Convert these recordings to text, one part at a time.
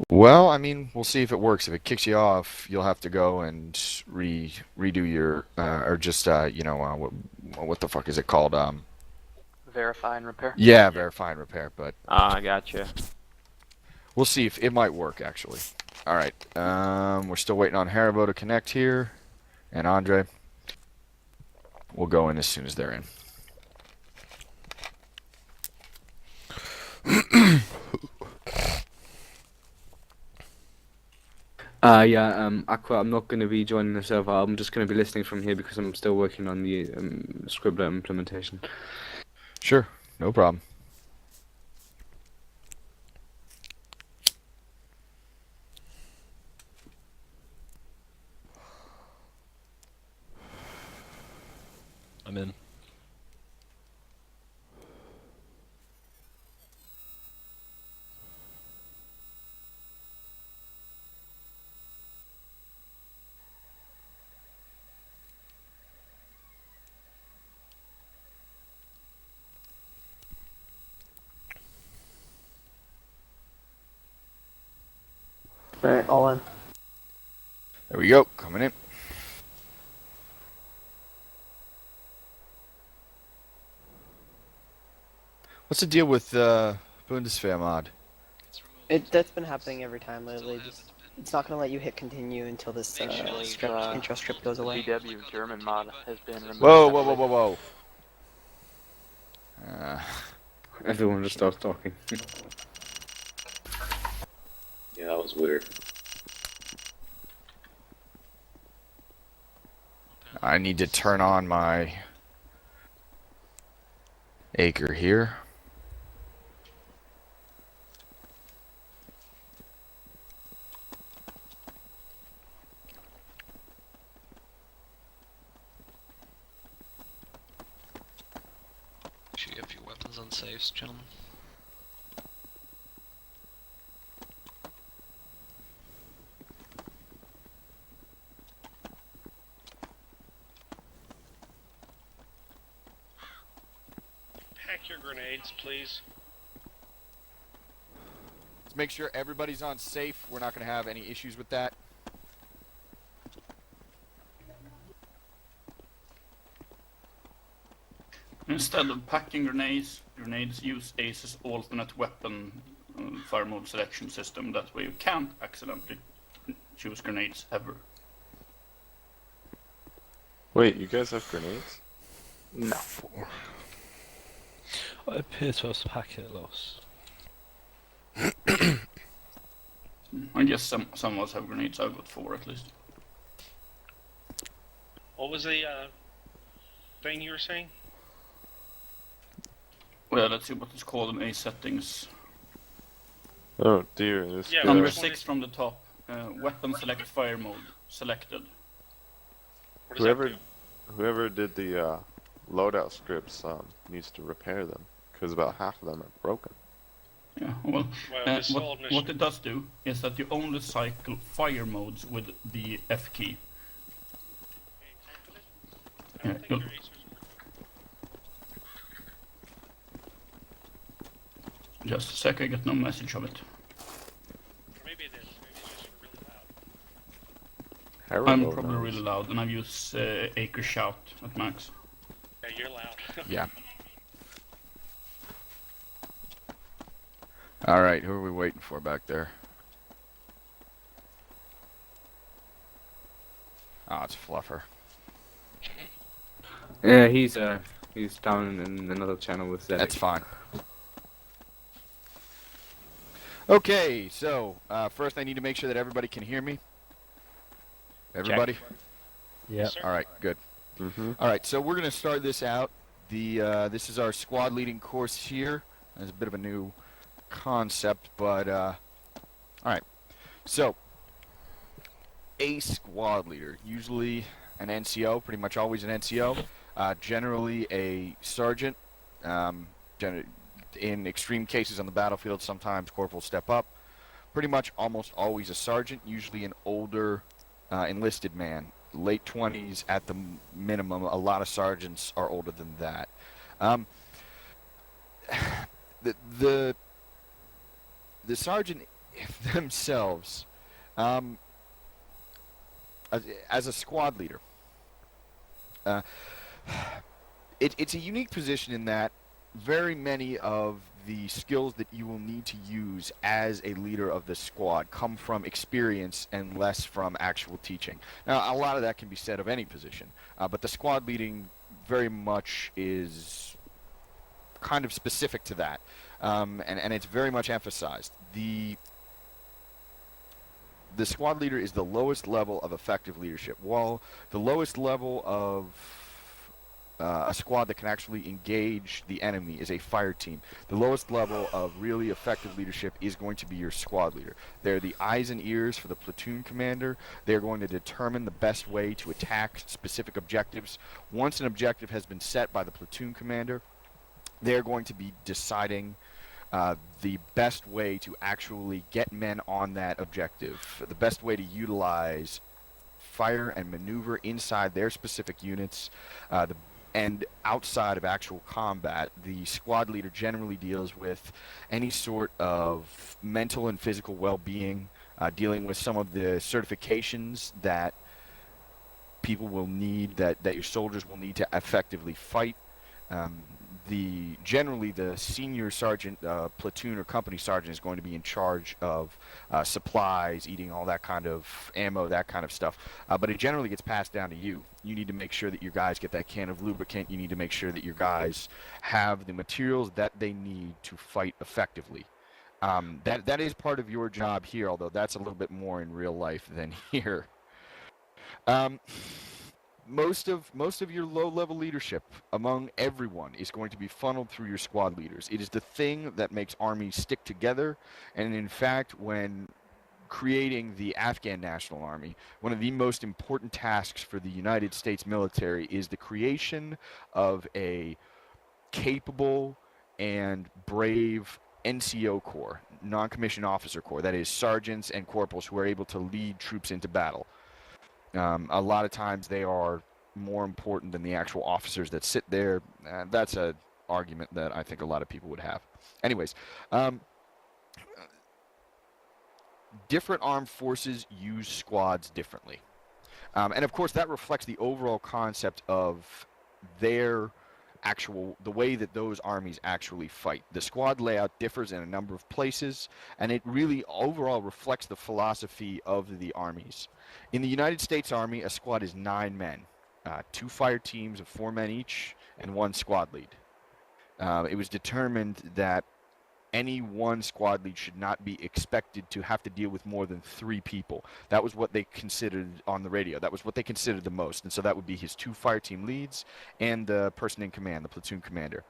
Well, I mean, we'll see if it works. If it kicks you off, you'll have to go and redo your or just what the fuck is it called? Verify and repair. Yeah, verify and repair. But Ah, I gotcha. we'll see if it might work actually. All right. We're still waiting on Haribo to connect here, and Andre. We'll go in as soon as they're in. Aqua, I'm not going to be joining the server. I'm just going to be listening from here because I'm still working on the Scribbler implementation. Sure, no problem. I'm in. Alright, all in. There we go. Coming in. What's the deal with Bundeswehr mod? That's been happening every time lately. Just it's not gonna let you hit continue until this intro script goes away. VW German mod has been removed. Whoa. Everyone just starts talking. Yeah, that was weird. I need to turn on my acre here. Should get a few weapons on safes, gentlemen. Pack your grenades, please. Let's make sure everybody's on safe. We're not going to have any issues with that. Instead of packing grenades use ACE's alternate weapon fire mode selection system. That way you can't accidentally choose grenades ever. Wait, you guys have grenades? No. I appear to have packet loss. I guess some of us have grenades. I've got 4 at least. What was the thing you were saying? Well, let's see what it's called in ACE settings. Oh dear, this Yeah, guy. Number which one 6 from the top. Weapon select fire mode selected. What does that do? Whoever did the loadout scripts needs to repair them, because about half of them are broken. Yeah, well, Well, this whole mission. what it does do is that you only cycle fire modes with the F key. I don't Yeah, think you'll- your Acers are. Just a sec, I get no message of it. Maybe it is. Maybe it's just really loud. I'm Haribo probably knows. really loud, and I've used Acre Shout at max. Yeah, you're loud. Yeah. All right, who are we waiting for back there? Oh, it's Fluffer. Yeah, he's down in another channel with Zedek. That's fine. Okay, so first I need to make sure that everybody can hear me. Everybody? Yeah. Sir? All right, good. Mm-hmm. All right, so we're going to start this out. This is our squad leading course here. It's a bit of a new concept, but all right. So a squad leader, usually an NCO, pretty much always an NCO, generally a sergeant. In extreme cases on the battlefield, sometimes corporals step up. Pretty much almost always a sergeant, usually an older enlisted man, late 20s at the minimum. A lot of sergeants are older than that. The sergeant themselves, um, as a squad leader, uh, it's a unique position in that very many of the skills that you will need to use as a leader of the squad come from experience and less from actual teaching. Now, a lot of that can be said of any position, but the squad leading very much is kind of specific to that, and it's very much emphasized. The squad leader is the lowest level of effective leadership. While the lowest level of a squad that can actually engage the enemy is a fire team, the lowest level of really effective leadership is going to be your squad leader. They're the eyes and ears for the platoon commander. They're going to determine the best way to attack specific objectives. Once an objective has been set by the platoon commander, they're going to be deciding the best way to actually get men on that objective, the best way to utilize fire and maneuver inside their specific units, and outside of actual combat. The squad leader generally deals with any sort of mental and physical well-being, dealing with some of the certifications that people will need, that your soldiers will need to effectively fight. Generally the senior sergeant, platoon or company sergeant is going to be in charge of supplies, eating all that kind of ammo, that kind of stuff. But it generally gets passed down to you. You need to make sure that your guys get that can of lubricant. You need to make sure that your guys have the materials that they need to fight effectively. That is part of your job here, although that's a little bit more in real life than here. Most of your low-level leadership among everyone is going to be funneled through your squad leaders. It is the thing that makes armies stick together, and in fact, when creating the Afghan National Army, one of the most important tasks for the United States military is the creation of a capable and brave NCO Corps, non-commissioned officer corps, that is sergeants and corporals who are able to lead troops into battle. A lot of times they are more important than the actual officers that sit there. That's an argument that I think a lot of people would have. Anyways, different armed forces use squads differently. And of course that reflects the overall concept of the way that those armies actually fight. The squad layout differs in a number of places, and it really overall reflects the philosophy of the armies. In the United States Army, a squad is 9 men, 2 fire teams of 4 men each, and 1 squad lead. It was determined that any one squad lead should not be expected to have to deal with more than 3 people. That was what they considered on the radio. That was what they considered the most. And so that would be his 2 fire team leads and the person in command, the platoon commander.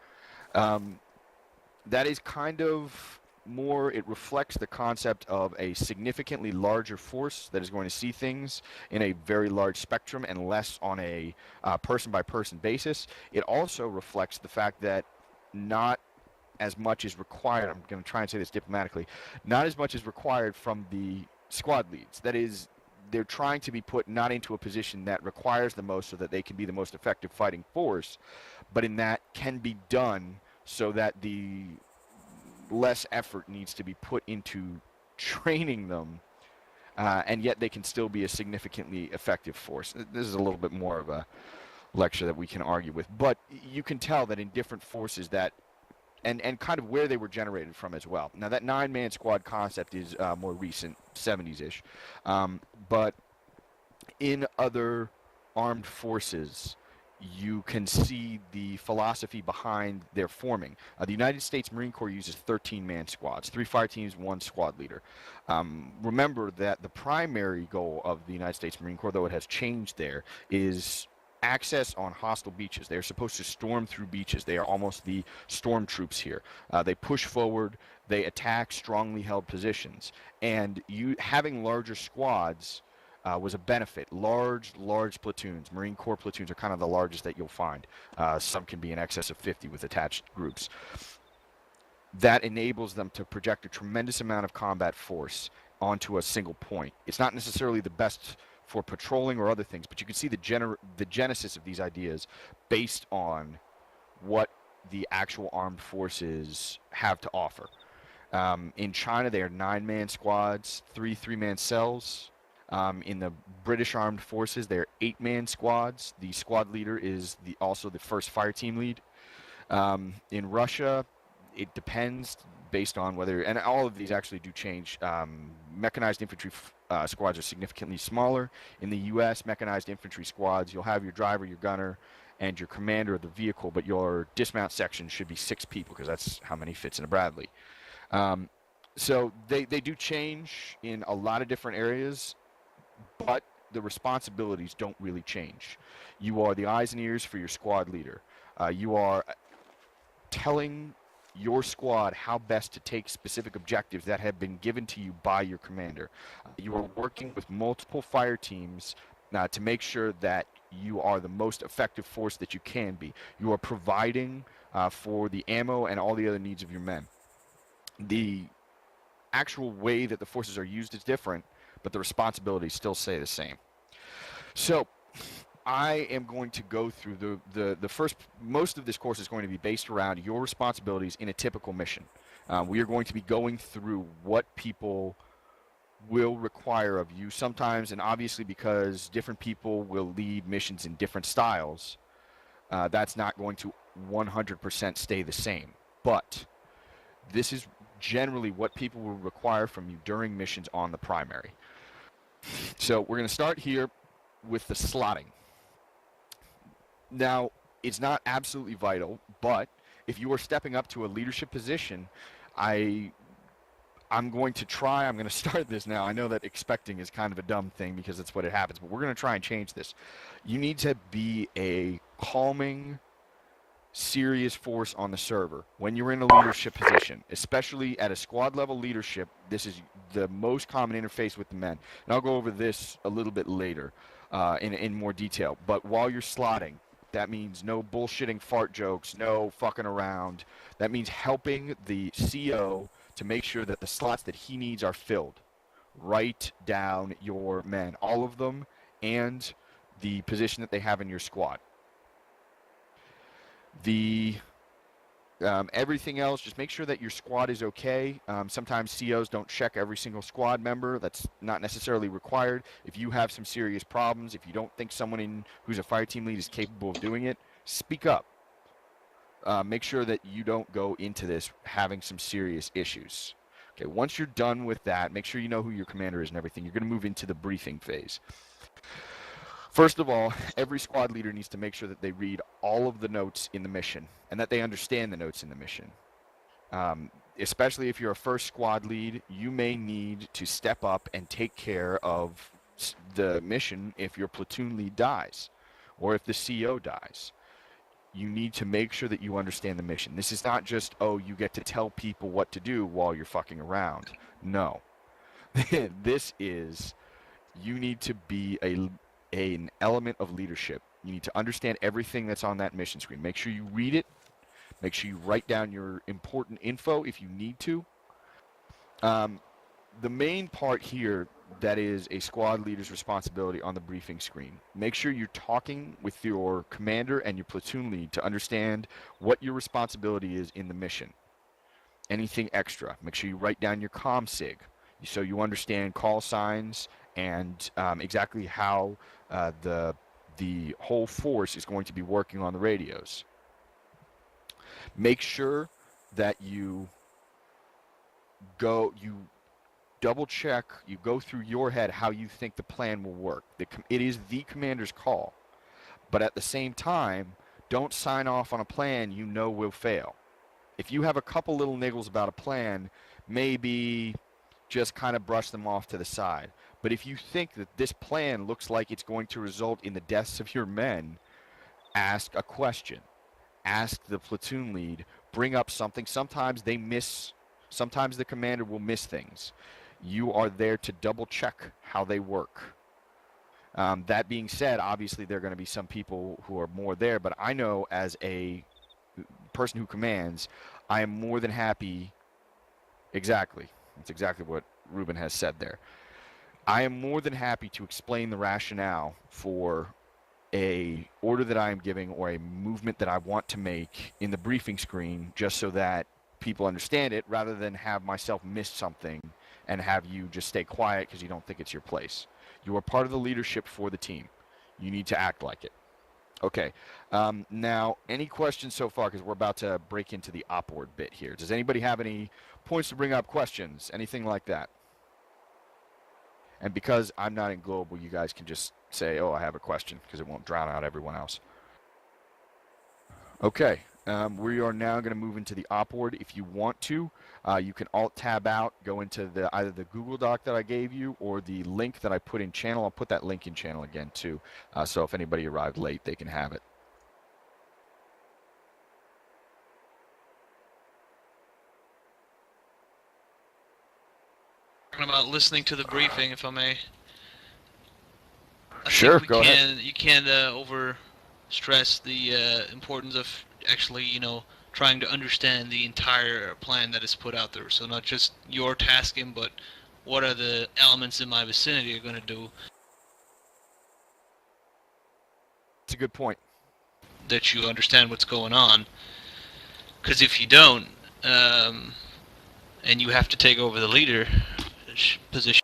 That is kind of more, it reflects the concept of a significantly larger force that is going to see things in a very large spectrum and less on a person-by-person basis. It also reflects the fact that not as much is required, I'm going to try and say this diplomatically, not as much is required from the squad leads. That is, they're trying to be put not into a position that requires the most so that they can be the most effective fighting force, but in that can be done so that the less effort needs to be put into training them, and yet they can still be a significantly effective force. This is a little bit more of a lecture that we can argue with, but you can tell that in different forces that and kind of where they were generated from as well. Now that 9-man squad concept is more recent, 70s-ish, but in other armed forces you can see the philosophy behind their forming. The United States Marine Corps uses 13-man squads, 3 fire teams, 1 squad leader. Remember that the primary goal of the United States Marine Corps, though it has changed there, is access on hostile beaches. They are supposed to storm through beaches. They are almost the storm troops here. They push forward, they attack strongly held positions, and having larger squads was a benefit. Large platoons, Marine Corps platoons are kind of the largest that you'll find. Some can be in excess of 50 with attached groups. That enables them to project a tremendous amount of combat force onto a single point. It's not necessarily the best for patrolling or other things, but you can see the genesis of these ideas based on what the actual armed forces have to offer. In China, they are 9-man squads, 3 3-man cells. In the British Armed Forces, they're 8-man squads. The squad leader is also the first fire team lead. In Russia, it depends based on whether, and all of these actually do change. Mechanized infantry squads are significantly smaller. In the U.S., mechanized infantry squads, you'll have your driver, your gunner, and your commander of the vehicle, but your dismount section should be 6 people because that's how many fits in a Bradley. So they do change in a lot of different areas, but the responsibilities don't really change. You are the eyes and ears for your squad leader. You are telling your squad how best to take specific objectives that have been given to you by your commander. You are working with multiple fire teams to make sure that you are the most effective force that you can be. You are providing for the ammo and all the other needs of your men. The actual way that the forces are used is different, but the responsibilities still stay the same. So I am going to go through most of this course is going to be based around your responsibilities in a typical mission. We are going to be going through what people will require of you sometimes, and obviously because different people will lead missions in different styles, that's not going to 100% stay the same. But this is generally what people will require from you during missions on the primary. So we're going to start here with the slotting. Now, it's not absolutely vital, but if you are stepping up to a leadership position, I'm going to start this now. I know that expecting is kind of a dumb thing because that's what it happens, but we're going to try and change this. You need to be a calming, serious force on the server when you're in a leadership position, especially at a squad level leadership. This is the most common interface with the men, and I'll go over this a little bit later in more detail. But while you're slotting, that means no bullshitting fart jokes, no fucking around. That means helping the CO to make sure that the slots that he needs are filled. Write down your men, all of them, and the position that they have in your squad. Everything else, just make sure that your squad is okay. Sometimes COs don't check every single squad member. That's not necessarily required. If you have some serious problems, if you don't think someone who's a fire team lead is capable of doing it, speak up. Make sure that you don't go into this having some serious issues. Okay, once you're done with that, make sure you know who your commander is and everything. You're going to move into the briefing phase. First of all, every squad leader needs to make sure that they read all of the notes in the mission and that they understand the notes in the mission. Especially if you're a first squad lead, you may need to step up and take care of the mission if your platoon lead dies or if the CO dies. You need to make sure that you understand the mission. This is not just, oh, you get to tell people what to do while you're fucking around. No. This is, you need to be an element of leadership. You need to understand everything that's on that mission screen. Make sure you read it. Make sure you write down your important info if you need to. The main part here that is a squad leader's responsibility on the briefing screen. Make sure you're talking with your commander and your platoon lead to understand what your responsibility is in the mission. Anything extra, make sure you write down your comm sig so you understand call signs and exactly how the whole force is going to be working on the radios. Make sure that you double check, you go through your head how you think the plan will work. It is the commander's call. But at the same time, don't sign off on a plan you know will fail. If you have a couple little niggles about a plan, maybe just kind of brush them off to the side. But if you think that this plan looks like it's going to result in the deaths of your men, ask a question. Ask the platoon lead. Bring up something. Sometimes the commander will miss things. You are there to double check how they work. That being said, obviously there are going to be some people who are more there, but I know as a person who commands, I am more than happy. Exactly. That's exactly what Ruben has said there. I am more than happy to explain the rationale for a order that I am giving or a movement that I want to make in the briefing screen, just so that people understand it rather than have myself miss something and have you just stay quiet because you don't think it's your place. You are part of the leadership for the team. You need to act like it. Okay. Now, any questions so far? Because we're about to break into the opward bit here. Does anybody have any points to bring up, questions, anything like that? And because I'm not in global, you guys can just say, oh, I have a question, because it won't drown out everyone else. Okay. We are now going to move into the opward. If you want to, you can Alt-Tab out, go into either the Google Doc that I gave you or the link that I put in channel. I'll put that link in channel again, too. So if anybody arrived late, they can have it. Talking about listening to the briefing, if I may. I Sure, think go ahead. You can't over stress the importance of actually, trying to understand the entire plan that is put out there. So not just your tasking, but what are the elements in my vicinity are going to do. It's a good point. That you understand what's going on. Because if you don't, and you have to take over the leader position.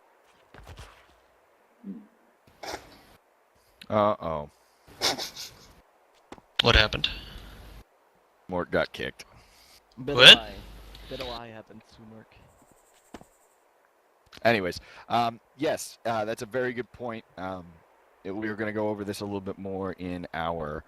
Uh-oh. What happened? Mort got kicked. What? Bit of lie happens to Mark. Anyways, yes, that's a very good point. We were going to go over this a little bit more in our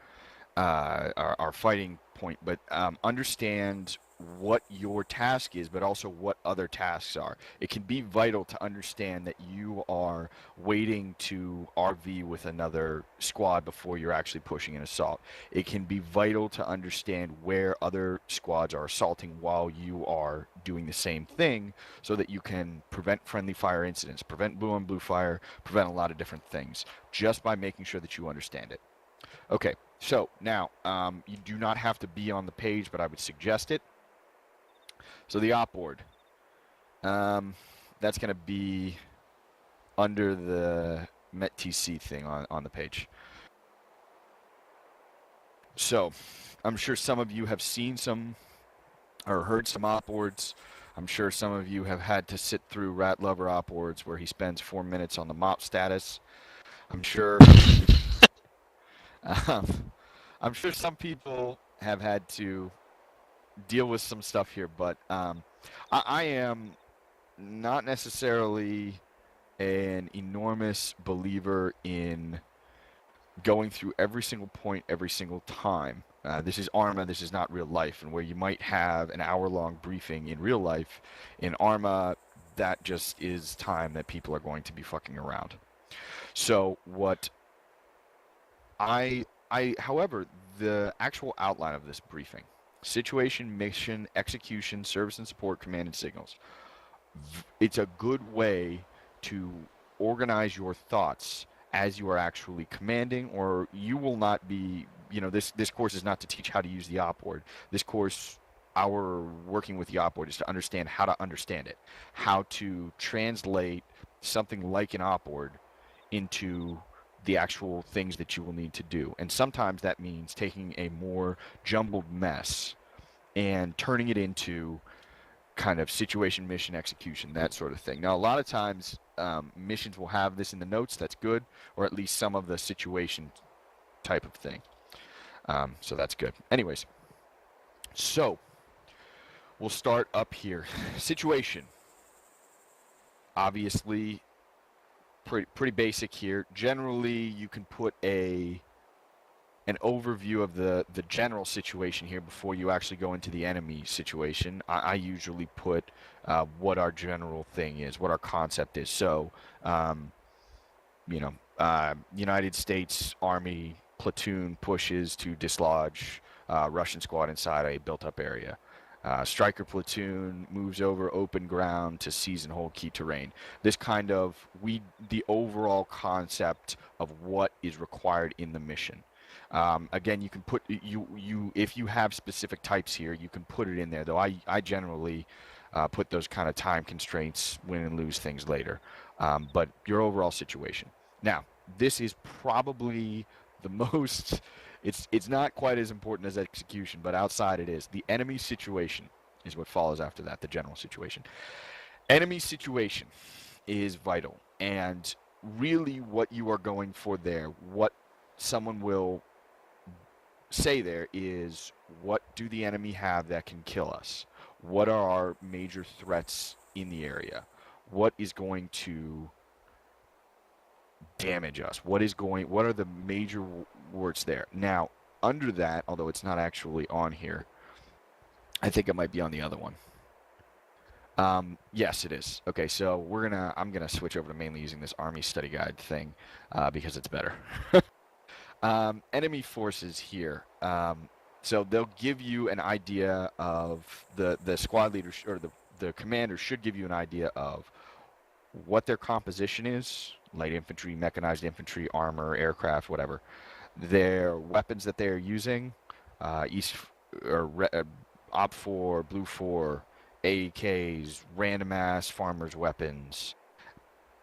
fighting point, but understand what your task is, but also what other tasks are. It can be vital to understand that you are waiting to RV with another squad before you're actually pushing an assault. It can be vital to understand where other squads are assaulting while you are doing the same thing so that you can prevent friendly fire incidents, prevent blue on blue fire, prevent a lot of different things just by making sure that you understand it. Okay, so now you do not have to be on the page, but I would suggest it. So the op board, that's going to be under the METTC thing on the page. So I'm sure some of you have seen some or heard some op boards. I'm sure some of you have had to sit through Rat Lover op boards where he spends 4 minutes on the mop status. I'm sure I'm sure some people have had to deal with some stuff here, but I am not necessarily an enormous believer in going through every single point every single time. This is ARMA, this is not real life, and where you might have an hour-long briefing in real life, in ARMA, that just is time that people are going to be fucking around. So what however, the actual outline of this briefing: situation, mission, execution, service and support, command and signals. It's a good way to organize your thoughts as you are actually commanding, or you will not be, this course is not to teach how to use the op board. This course, our working with the op board is to understand how to understand it, how to translate something like an op board into the actual things that you will need to do. And sometimes that means taking a more jumbled mess and turning it into kind of situation, mission, execution, that sort of thing. Now, a lot of times missions will have this in the notes. That's good, or at least some of the situation type of thing. So that's good. Anyways, so we'll start up here. Situation. Obviously, pretty basic here. Generally, you can put an overview of the general situation here before you actually go into the enemy situation. I usually put what our general thing is, what our concept is. So, United States Army platoon pushes to dislodge Russian squad inside a built-up area. Striker platoon moves over open ground to seize and hold key terrain. This kind of the overall concept of what is required in the mission. Again, you can put if you have specific types here, you can put it in there. Though I generally put those kind of time constraints, win and lose things later. But your overall situation. Now, this is probably the most. It's not quite as important as execution, but outside it is. The enemy situation is what follows after that, the general situation. Enemy situation is vital, and really what you are going for there, what someone will say there is, what do the enemy have that can kill us? What are our major threats in the area? What is going to damage us? What are the major words there? Now, under that, although it's not actually on here, I think it might be on the other one. Yes, it is. Okay, so I'm gonna switch over to mainly using this Army Study Guide thing because it's better. Enemy forces here. So they'll give you an idea of the squad leader or the commander should give you an idea of what their composition is: light infantry, mechanized infantry, armor, aircraft, whatever. Their weapons that they are using, Op 4, Blue 4, AKs, random ass farmers' weapons.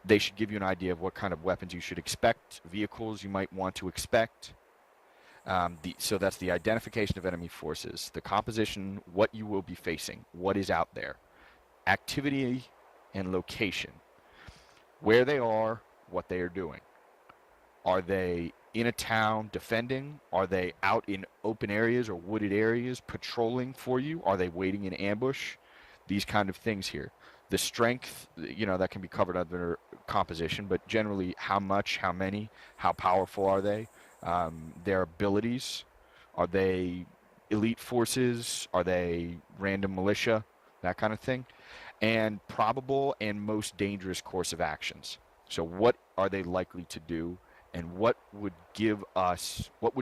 They should give you an idea of what kind of weapons you should expect, vehicles you might want to expect. So that's the identification of enemy forces, the composition, what you will be facing, what is out there, activity and location, where they are, what they are doing. Are they in a town defending? Are they out in open areas or wooded areas patrolling for you? Are they waiting in ambush? These kind of things here. The strength, that can be covered under composition, but generally how much, how many, how powerful are they? Their abilities. Are they elite forces? Are they random militia? That kind of thing. And probable and most dangerous course of actions. So what are they likely to do? And what would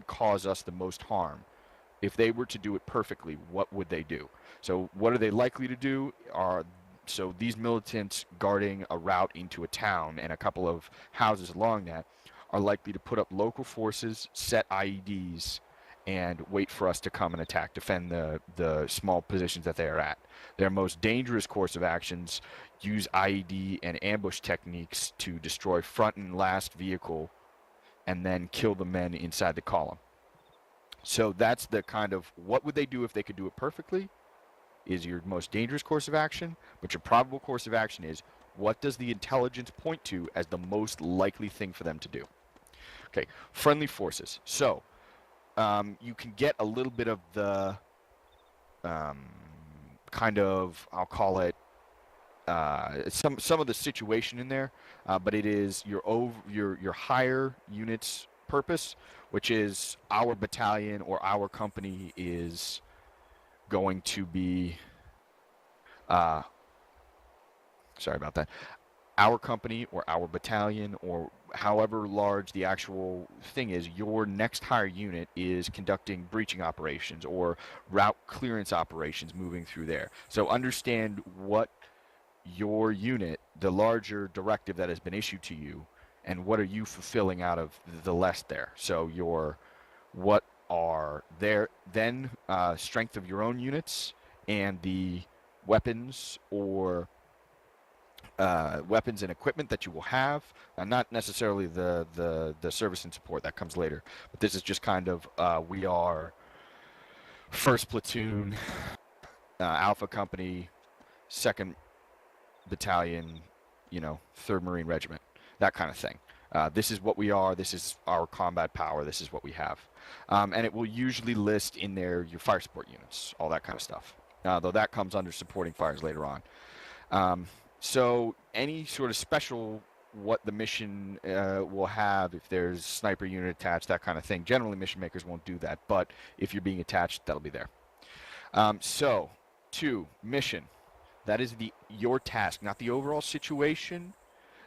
cause us the most harm? If they were to do it perfectly, what would they do? So what are they likely to do? So these militants guarding a route into a town and a couple of houses along that are likely to put up local forces, set IEDs, and wait for us to come and attack, defend the small positions that they are at. Their most dangerous course of actions use IED and ambush techniques to destroy front and last vehicle and then kill the men inside the column. So that's the kind of, what would they do if they could do it perfectly, is your most dangerous course of action, but your probable course of action is, what does the intelligence point to as the most likely thing for them to do? Okay, friendly forces. So, you can get a little bit of the, kind of, I'll call it, some of the situation in there, but it is your higher unit's purpose, which is our battalion or our company is going to be sorry about that. Our company or our battalion or however large the actual thing is, your next higher unit is conducting breaching operations or route clearance operations moving through there. So understand what your unit, the larger directive that has been issued to you, and what are you fulfilling out of the less there. So what are there then strength of your own units and the weapons or weapons and equipment that you will have, not necessarily the service and support that comes later, but this is just kind of we are 1st platoon, Alpha Company, 2nd Battalion, 3rd Marine Regiment, that kind of thing. This is what we are, this is our combat power, this is what we have. And it will usually list in there your fire support units, all that kind of stuff, though that comes under supporting fires later on. So any sort of special, what the mission will have, if there's sniper unit attached, that kind of thing. Generally, mission makers won't do that, but if you're being attached, that'll be there. So, 2, mission. That is your task, not the overall situation,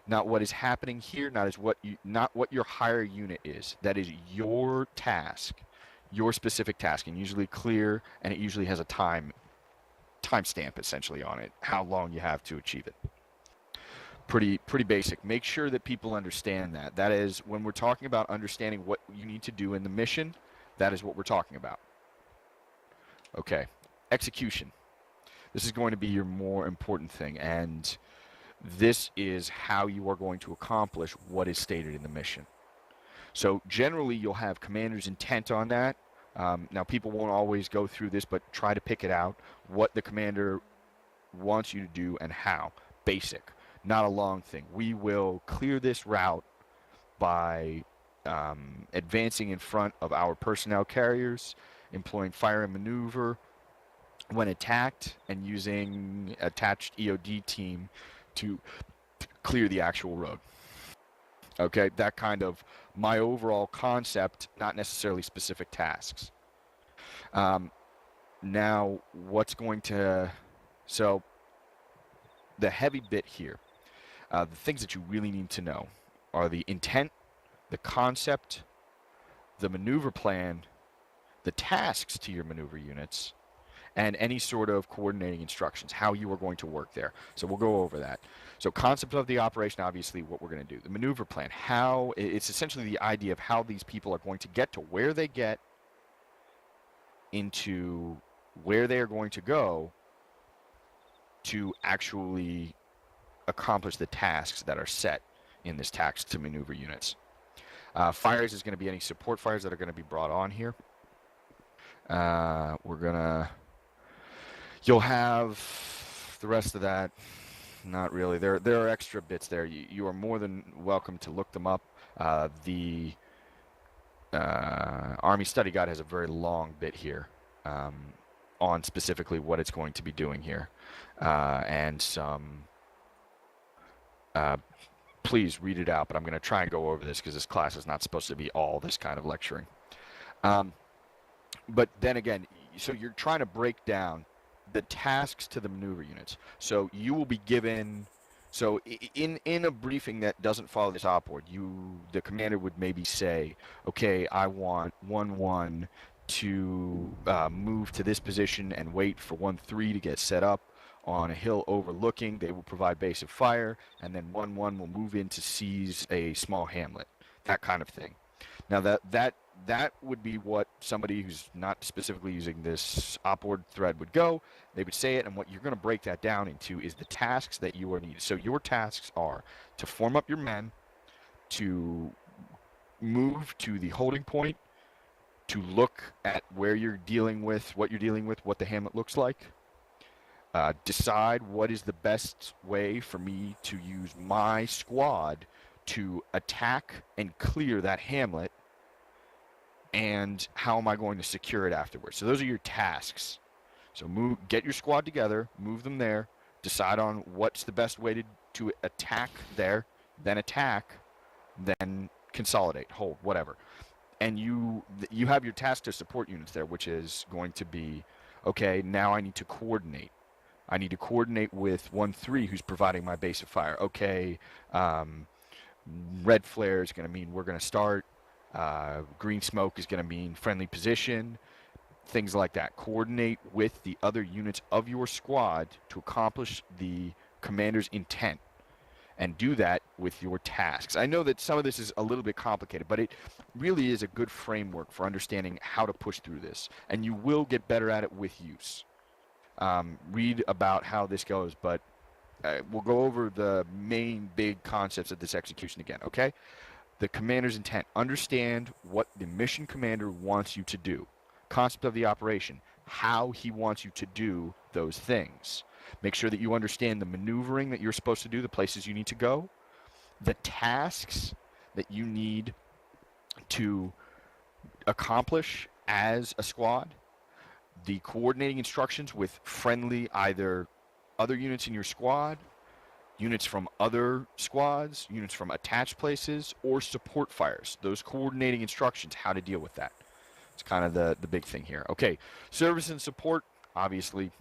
not what is happening here, not what your higher unit is. That is your task, your specific task, and usually clear, and it usually has a timestamp essentially on it, how long you have to achieve it. Pretty basic. Make sure that people understand that. That is, when we're talking about understanding what you need to do in the mission, that is what we're talking about. Okay, execution. This is going to be your more important thing, and this is how you are going to accomplish what is stated in the mission. So generally you'll have commander's intent on that, Now, people won't always go through this, but try to pick it out, what the commander wants you to do and how. Basic, not a long thing. We will clear this route by advancing in front of our personnel carriers, employing fire and maneuver when attacked, and using attached EOD team to clear the actual road. Okay, that kind of my overall concept, not necessarily specific tasks. Now, what's going to... So, the heavy bit here, the things that you really need to know are the intent, the concept, the maneuver plan, the tasks to your maneuver units, and any sort of coordinating instructions, how you are going to work there. So we'll go over that. So concept of the operation, obviously what we're going to do. The maneuver plan, how it's essentially the idea of how these people are going to get to where they get into where they are going to go to actually accomplish the tasks that are set in this task to maneuver units. Fires is going to be any support fires that are going to be brought on here. You'll have the rest of that. Not really. There are extra bits there. You are more than welcome to look them up. The Army Study Guide has a very long bit here on specifically what it's going to be doing here. And some... please read it out, but I'm going to try and go over this because this class is not supposed to be all this kind of lecturing. But then again, so you're trying to break down the tasks to the maneuver units. So you will be given... So in a briefing that doesn't follow this op board, the commander would maybe say, okay, I want 1-1 to move to this position and wait for 1-3 to get set up on a hill overlooking. They will provide base of fire, and then 1-1 will move in to seize a small hamlet. That kind of thing. Now that would be what somebody who's not specifically using this op board thread would go. They would say it, and what you're going to break that down into is the tasks that you are needed. So your tasks are to form up your men, to move to the holding point, to look at where you're dealing with, what the hamlet looks like, decide what is the best way for me to use my squad to attack and clear that hamlet, and how am I going to secure it afterwards. So those are your tasks. So get your squad together, move them there, decide on what's the best way to attack there, then consolidate, hold, whatever. And you have your task to support units there, which is going to be, okay, now I need to coordinate. I need to coordinate with 1-3 who's providing my base of fire. Okay, red flare is going to mean we're going to start. Green smoke is going to mean friendly position. Things like that. Coordinate with the other units of your squad to accomplish the commander's intent. And do that with your tasks. I know that some of this is a little bit complicated, but it really is a good framework for understanding how to push through this. And you will get better at it with use. Read about how this goes, but we'll go over the main big concepts of this execution again, okay? The commander's intent. Understand what the mission commander wants you to do. Concept of the operation. How he wants you to do those things. Make sure that you understand the maneuvering that you're supposed to do, the places you need to go, the tasks that you need to accomplish as a squad, the coordinating instructions with friendly either other units in your squad, units from other squads, units from attached places, or support fires. Those coordinating instructions, how to deal with that. It's kind of the big thing here. Okay, service and support, obviously.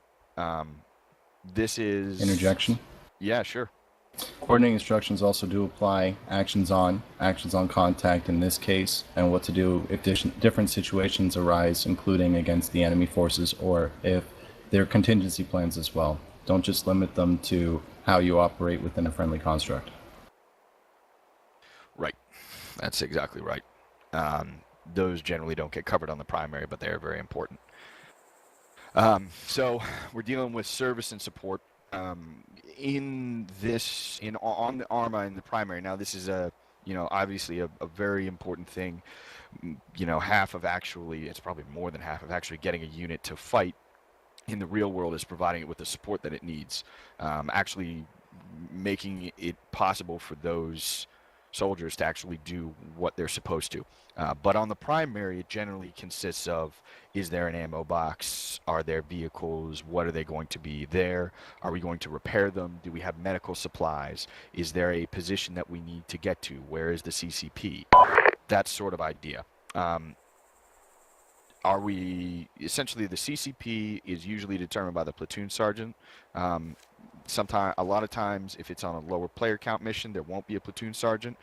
This is... Interjection? Yeah, sure. Coordinating instructions also do apply actions on contact in this case, and what to do if different situations arise, including against the enemy forces, or if there are contingency plans as well. Don't just limit them to how you operate within a friendly construct. Right. That's exactly right. Those generally don't get covered on the primary, but they are very important. So we're dealing with service and support. On the ARMA in the primary. Now this is obviously a very important thing. It's probably more than half of actually getting a unit to fight in the real world is providing it with the support that it needs. Actually making it possible for those soldiers to actually do what they're supposed to. But on the primary, it generally consists of, is there an ammo box? Are there vehicles? What are they going to be there? Are we going to repair them? Do we have medical supplies? Is there a position that we need to get to? Where is the CCP? That sort of idea. Essentially, the CCP is usually determined by the platoon sergeant. A lot of times, if it's on a lower player count mission, there won't be a platoon sergeant.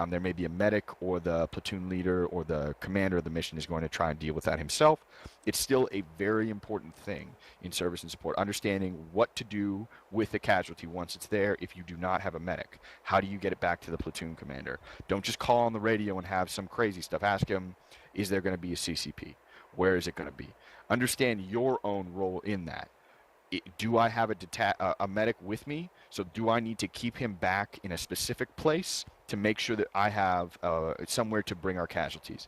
There may be a medic, or the platoon leader or the commander of the mission is going to try and deal with that himself. It's still a very important thing in service and support, understanding what to do with the casualty once it's there. If you do not have a medic, how do you get it back to the platoon commander? Don't just call on the radio and have some crazy stuff. Ask him, is there going to be a CCP? Where is it going to be? Understand your own role in that. Do I have a medic with me? So do I need to keep him back in a specific place to make sure that I have somewhere to bring our casualties?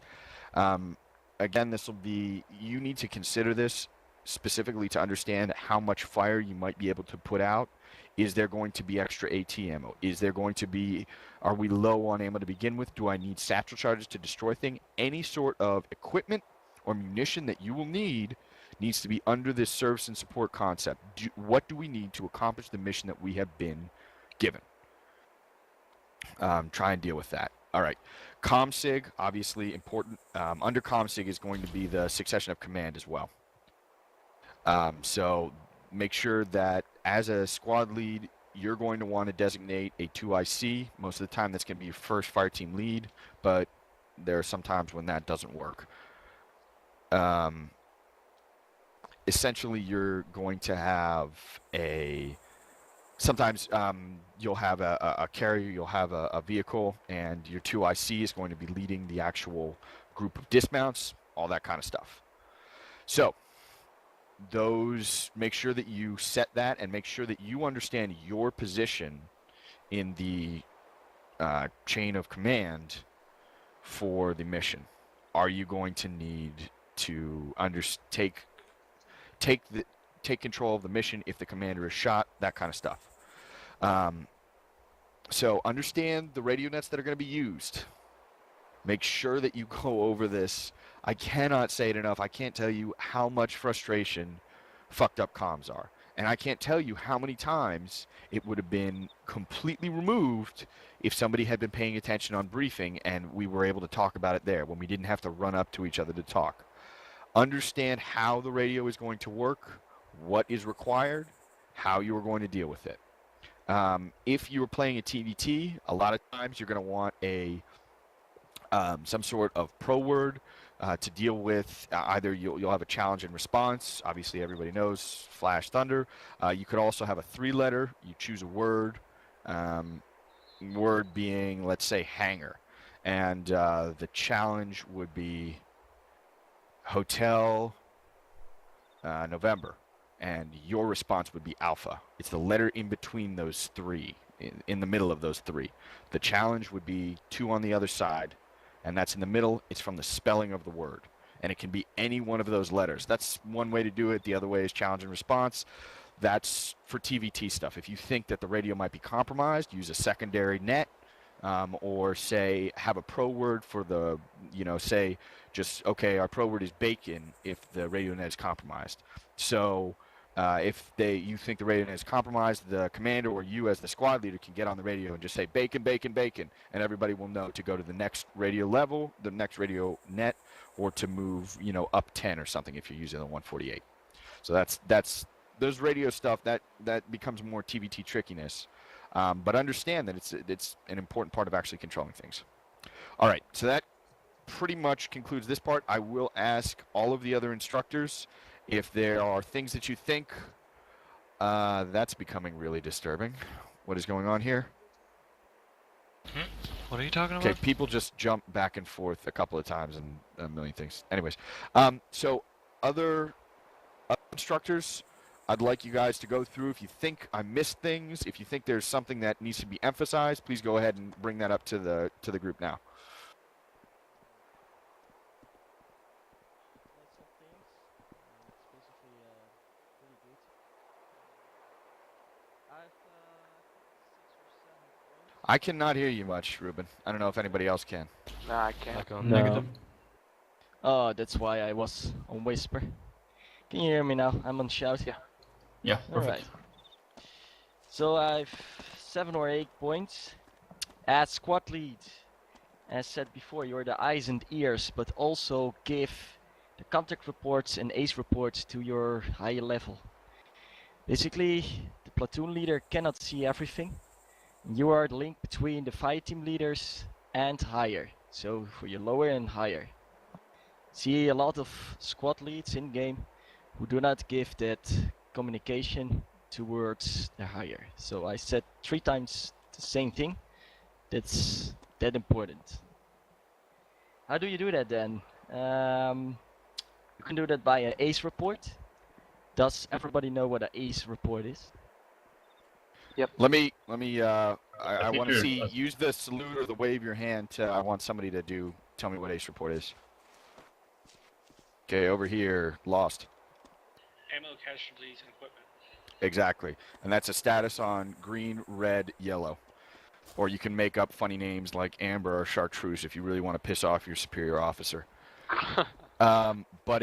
Again, you need to consider this specifically to understand how much fire you might be able to put out. Is there going to be extra AT ammo? Are we low on ammo to begin with? Do I need satchel charges to destroy things? Any sort of equipment or munition that you will need needs to be under this service and support concept. What do we need to accomplish the mission that we have been given? Try and deal with that. All right. ComSig, obviously important. Under ComSig is going to be the succession of command as well. So make sure that as a squad lead, you're going to want to designate a 2IC. Most of the time that's going to be your first fire team lead, but there are some times when that doesn't work. Essentially, you're going to have sometimes you'll have a carrier, you'll have a vehicle, and your 2IC is going to be leading the actual group of dismounts, all that kind of stuff. So make sure that you set that and make sure that you understand your position in the chain of command for the mission. Are you going to need to take control of the mission if the commander is shot, that kind of stuff. So understand the radio nets that are going to be used. Make sure that you go over this. I cannot say it enough. I can't tell you how much frustration fucked up comms are. And I can't tell you how many times it would have been completely removed if somebody had been paying attention on briefing and we were able to talk about it there when we didn't have to run up to each other to talk. Understand how the radio is going to work, what is required, how you are going to deal with it. If you are playing a TVT, a lot of times you're going to want some sort of pro word to deal with. Either you'll have a challenge and response. Obviously, everybody knows Flash Thunder. You could also have a 3-letter. You choose a word. Word being, let's say, hanger, and the challenge would be Hotel November, and your response would be Alpha. It's the letter in between those three, in the middle of those three. The challenge would be 2 on the other side, and that's in the middle. It's from the spelling of the word, and it can be any one of those letters. That's one way to do it. The other way is challenge and response. That's for TVT stuff. If you think that the radio might be compromised, use a secondary net, or say have a pro word for the, say just, okay, our pro word is bacon if the radio net is compromised. So if you think the radio net is compromised, the commander or you as the squad leader can get on the radio and just say bacon, bacon, bacon, and everybody will know to go to the next radio level, the next radio net, or to move, up 10 or something if you're using the 148. So that's those radio stuff that becomes more TVT trickiness. But understand that it's an important part of actually controlling things. All right, so that pretty much concludes this part. I will ask all of the other instructors if there are things that you think that's becoming really disturbing. What is going on here? What are you talking about? Okay, people just jump back and forth a couple of times and a million things. Anyways, so other instructors, I'd like you guys to go through. If you think I missed things, if you think there's something that needs to be emphasized, please go ahead and bring that up to the group now. I cannot hear you much, Ruben. I don't know if anybody else can. Nah, I can't. No. Oh, that's why I was on whisper. Can you hear me now? I'm on shout. Yeah. Yeah, perfect. Alright. So I've 7 or 8 points. As squad lead, as said before, you're the eyes and ears, but also give the contact reports and ace reports to your higher level. Basically, the platoon leader cannot see everything. You are the link between the fire team leaders and higher. So for your lower and higher. See a lot of squad leads in game who do not give that communication towards the higher. So I said 3 times the same thing. That's that important. How do you do that then? You can do that by an ace report. Does everybody know what an ace report is? Yep. Let me I want to Sure. see, use the salute or the wave your hand to, I want somebody to tell me what ace report is. Okay, over here, lost. Ammo, casualties, and equipment. Exactly. And that's a status on green, red, yellow. Or you can make up funny names like Amber or Chartreuse if you really want to piss off your superior officer. But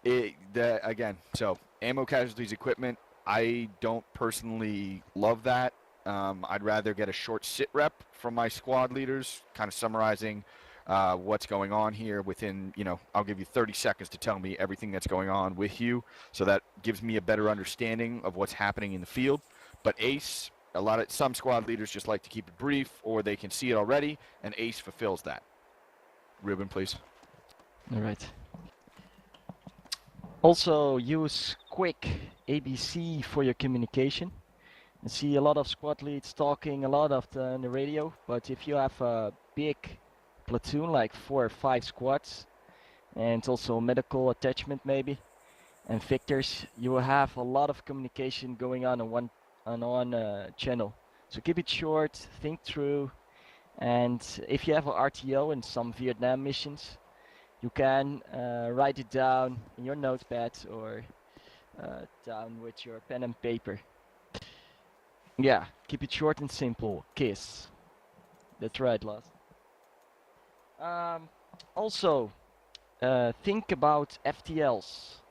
again, so ammo, casualties, equipment, I don't personally love that. I'd rather get a short sit rep from my squad leaders, kind of summarizing what's going on here within, I'll give you 30 seconds to tell me everything that's going on with you, so that gives me a better understanding of what's happening in the field. But ACE, some squad leaders just like to keep it brief, or they can see it already, and ACE fulfills that. Ruben, please. Alright. Also use quick ABC for your communication. I see a lot of squad leads talking a lot on the radio, but if you have a big platoon, like 4 or 5 squads, and also medical attachment maybe, and victors, you will have a lot of communication going on one channel. So keep it short, think through, and if you have an RTO in some Vietnam missions, you can write it down in your notepad or down with your pen and paper. Yeah, keep it short and simple. KISS. That's right, Lars. Also, think about FTLs.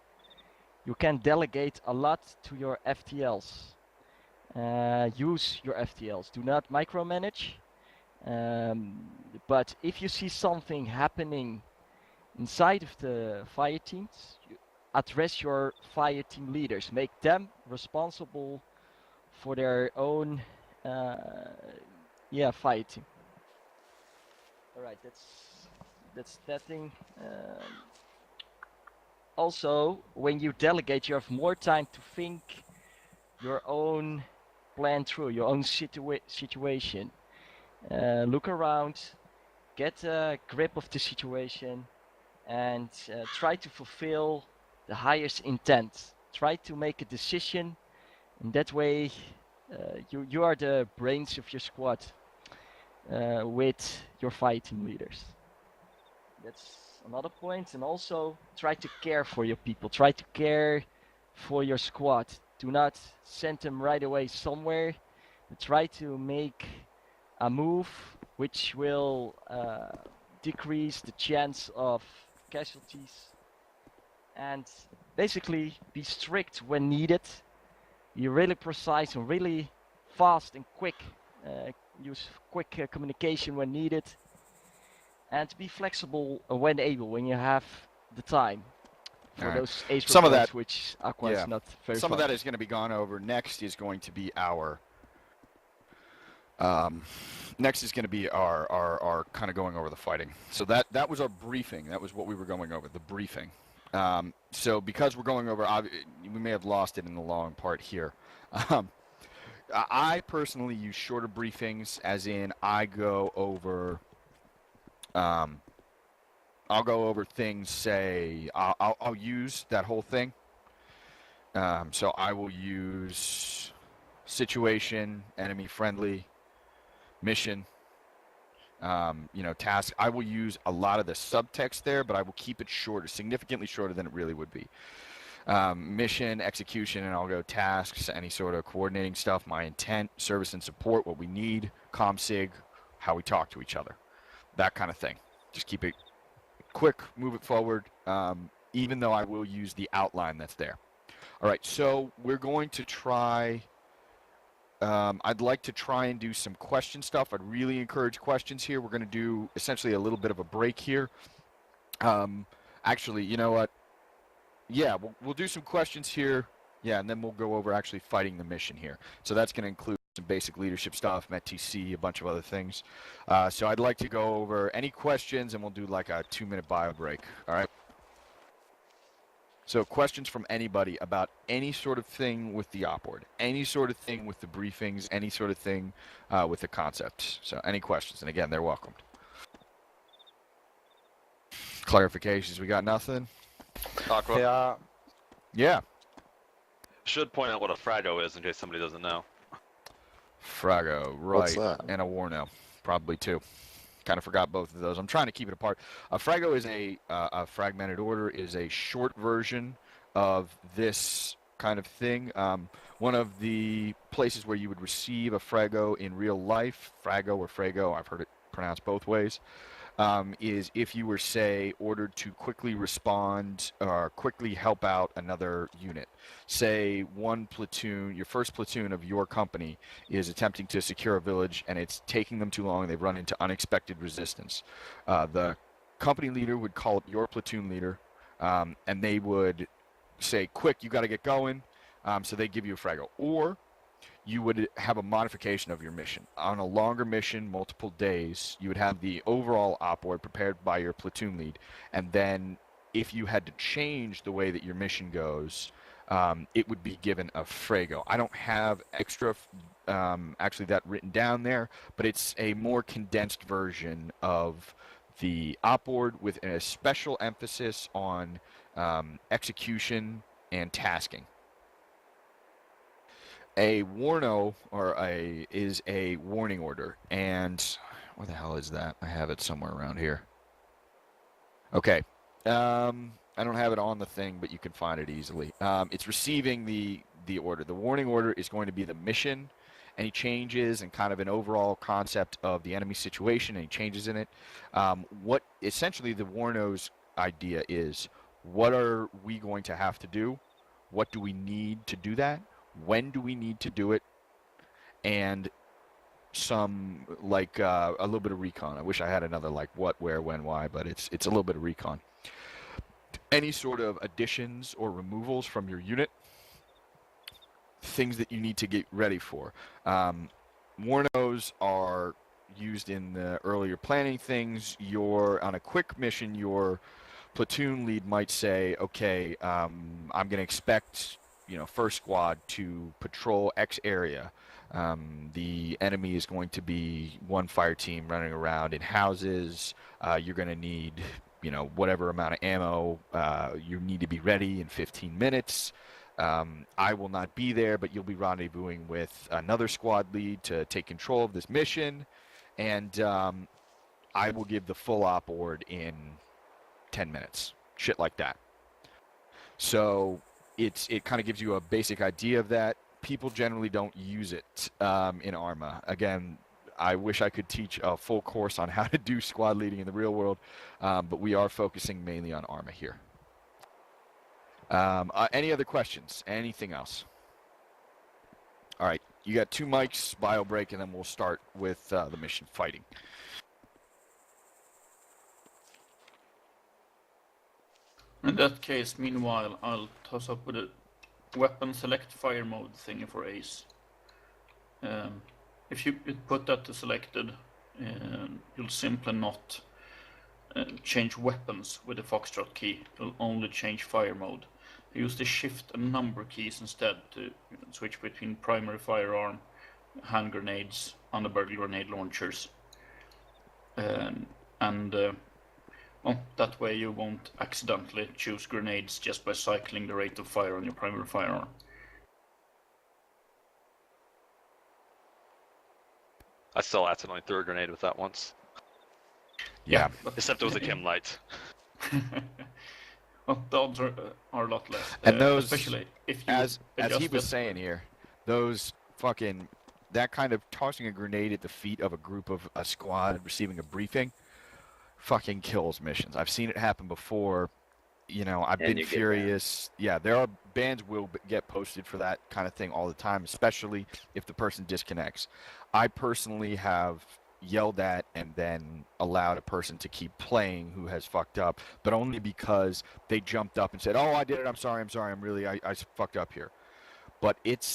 You can delegate a lot to your FTLs. Use your FTLs. Do not micromanage. But if you see something happening inside of the fire teams, you address your fire team leaders. Make them responsible for their own fire team. Alright, that's that thing. Also, when you delegate, you have more time to think your own plan through, your own situation. Look around, get a grip of the situation, and try to fulfill the highest intent. Try to make a decision, and that way you are the brains of your squad with your fighting leaders. That's another point. And also try to care for your people. Try to care for your squad. Do not send them right away somewhere. But try to make a move which will decrease the chance of casualties, and basically be strict when needed. Be really precise and really fast and quick. Use quick communication when needed, and be flexible when able, when you have the time for Alright. those ace Some of reports, that- which Aqua is not very Some of fond that is going to be gone over. Next is going to be our kind of going over the fighting. So that was our briefing. That was what we were going over, the briefing. So because we're going over, we may have lost it in the long part here. I personally use shorter briefings, as in I go over, I'll go over things, say, I'll use that whole thing. So I will use situation, enemy friendly, mission, task. I will use a lot of the subtext there, but I will keep it shorter, significantly shorter than it really would be. Mission, execution, and I'll go tasks, any sort of coordinating stuff, my intent, service and support, what we need, ComSig, how we talk to each other, that kind of thing. Just keep it quick, move it forward, even though I will use the outline that's there. All right, so we're going to try, I'd like to try and do some question stuff. I'd really encourage questions here. We're going to do essentially a little bit of a break here. Actually, you know what? Yeah, we'll do some questions here. Yeah, and then we'll go over actually fighting the mission here. So that's going to include some basic leadership stuff, METTC, a bunch of other things. So I'd like to go over any questions, and we'll do like a 2-minute bio break. All right? So questions from anybody about any sort of thing with the op board, any sort of thing with the briefings, any sort of thing with the concepts. So any questions, and again, they're welcomed. Clarifications, we got nothing? Aqua. Yeah. Yeah. Should point out what a Frago is in case somebody doesn't know. Frago, right. What's that? And a Warno, probably too. Kind of forgot both of those. I'm trying to keep it apart. A Frago is a fragmented order, is a short version of this kind of thing. One of the places where you would receive a Frago in real life, Frago or Frago, I've heard it pronounced both ways, is if you were, say, ordered to quickly respond or quickly help out another unit. Say one platoon, your first platoon of your company is attempting to secure a village and it's taking them too long and they've run into unexpected resistance. The company leader would call up your platoon leader and they would say, quick, you got to get going. So they give you a Frago. Or you would have a modification of your mission. On a longer mission, multiple days, you would have the overall op board prepared by your platoon lead. And then if you had to change the way that your mission goes, it would be given a Frago. I don't have extra, actually that written down there, but it's a more condensed version of the op board with a special emphasis on execution and tasking. A Warno is a warning order, and where the hell is that? I have it somewhere around here. Okay, I don't have it on the thing, but you can find it easily. It's receiving the order. The warning order is going to be the mission, any changes, and kind of an overall concept of the enemy situation, any changes in it. What essentially the Warno's idea is: what are we going to have to do? What do we need to do that? When do we need to do it? And some like a little bit of recon. I wish I had another like what, where, when, why, but it's a little bit of recon. Any sort of additions or removals from your unit, things that you need to get ready for. Warnos are used in the earlier planning things. You're on a quick mission, your platoon lead might say, okay, I'm going to expect first squad to patrol X area. The enemy is going to be one fire team running around in houses. You're going to need, whatever amount of ammo. You need to be ready in 15 minutes. I will not be there, but you'll be rendezvousing with another squad lead to take control of this mission. And I will give the full op board in 10 minutes. Shit like that. So it kind of gives you a basic idea of that. People generally don't use it in Arma. Again, I wish I could teach a full course on how to do squad leading in the real world, but we are focusing mainly on Arma here. Any other questions? Anything else? All right, you got 2 mics, bio break, and then we'll start with the mission fighting. In that case, meanwhile, I'll toss up with a weapon select fire mode thingy for Ace. If you put that to selected, you'll simply not change weapons with the Foxtrot key. You'll only change fire mode. Use the shift and number keys instead to switch between primary firearm, hand grenades, underbarrel grenade launchers. Well, that way you won't accidentally choose grenades just by cycling the rate of fire on your primary firearm. I still accidentally threw a grenade with that once. Yeah. Except it was a chem light. Well, the odds are a lot less. And those, especially if you as he adjust was it- saying here, those fucking, that kind of tossing a grenade at the feet of a group of a squad receiving a briefing, fucking kills missions. I've seen it happen before. You know, I've been furious. Yeah, there are bans will get posted for that kind of thing all the time, especially if the person disconnects. I personally have yelled at and then allowed a person to keep playing who has fucked up, but only because they jumped up and said, "Oh, I did it. I'm sorry. I fucked up here." But it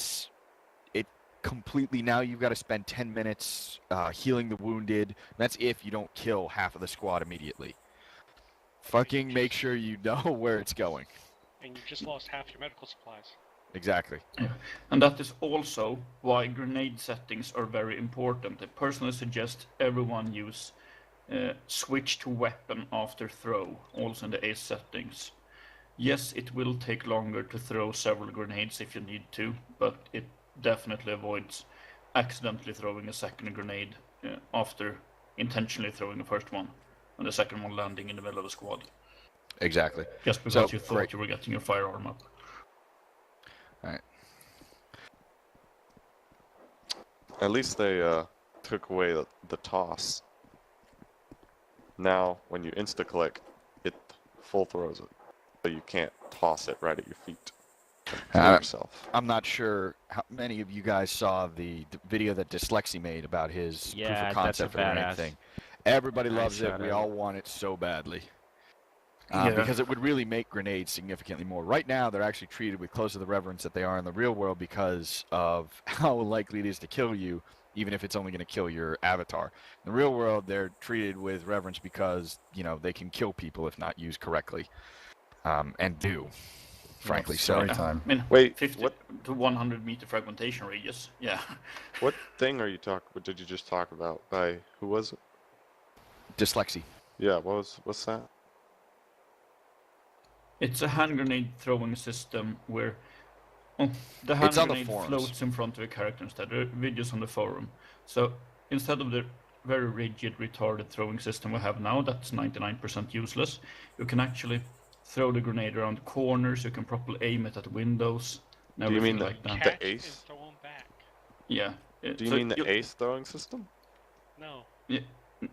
completely, now you've got to spend 10 minutes healing the wounded. That's if you don't kill half of the squad immediately. Fucking make sure you know where it's going. And you just lost half your medical supplies. Exactly. And that is also why grenade settings are very important. I personally suggest everyone use switch to weapon after throw, also in the ace settings. Yes, it will take longer to throw several grenades if you need to, but it definitely avoids accidentally throwing a second grenade after intentionally throwing the first one, and the second one landing in the middle of the squad. Exactly. Just because So, you thought great. you were getting your firearm up. Alright. At least they took away the toss. Now, when you insta-click, it full throws it. So you can't toss it right at your feet. Kill yourself. I'm not sure how many of you guys saw the video that Dyslexy made about his proof of concept for the grenade thing. Everybody loves it. We all want it so badly. Because it would really make grenades significantly more. Right now, they're actually treated with close to the reverence that they are in the real world because of how likely it is to kill you, even if it's only going to kill your avatar. In the real world, they're treated with reverence because, you know, they can kill people if not used correctly. And do, frankly. Story So, time. I mean, Wait, 50 what to 100 meter fragmentation radius. Yeah. what thing are you what did you just talk about? By who was it? Dyslexy. Yeah, what's that? It's a hand grenade throwing system where the hand It's on the grenade forums. floats in front of a character instead. There are videos on the forum. So instead of the very rigid, retarded throwing system we have now, that's 99% useless, you can actually throw the grenade around corners, you can properly aim it at windows, and Do you everything mean like that. Catch the ace? and throw 'em back. Yeah. Do you So mean the ace throwing system? No.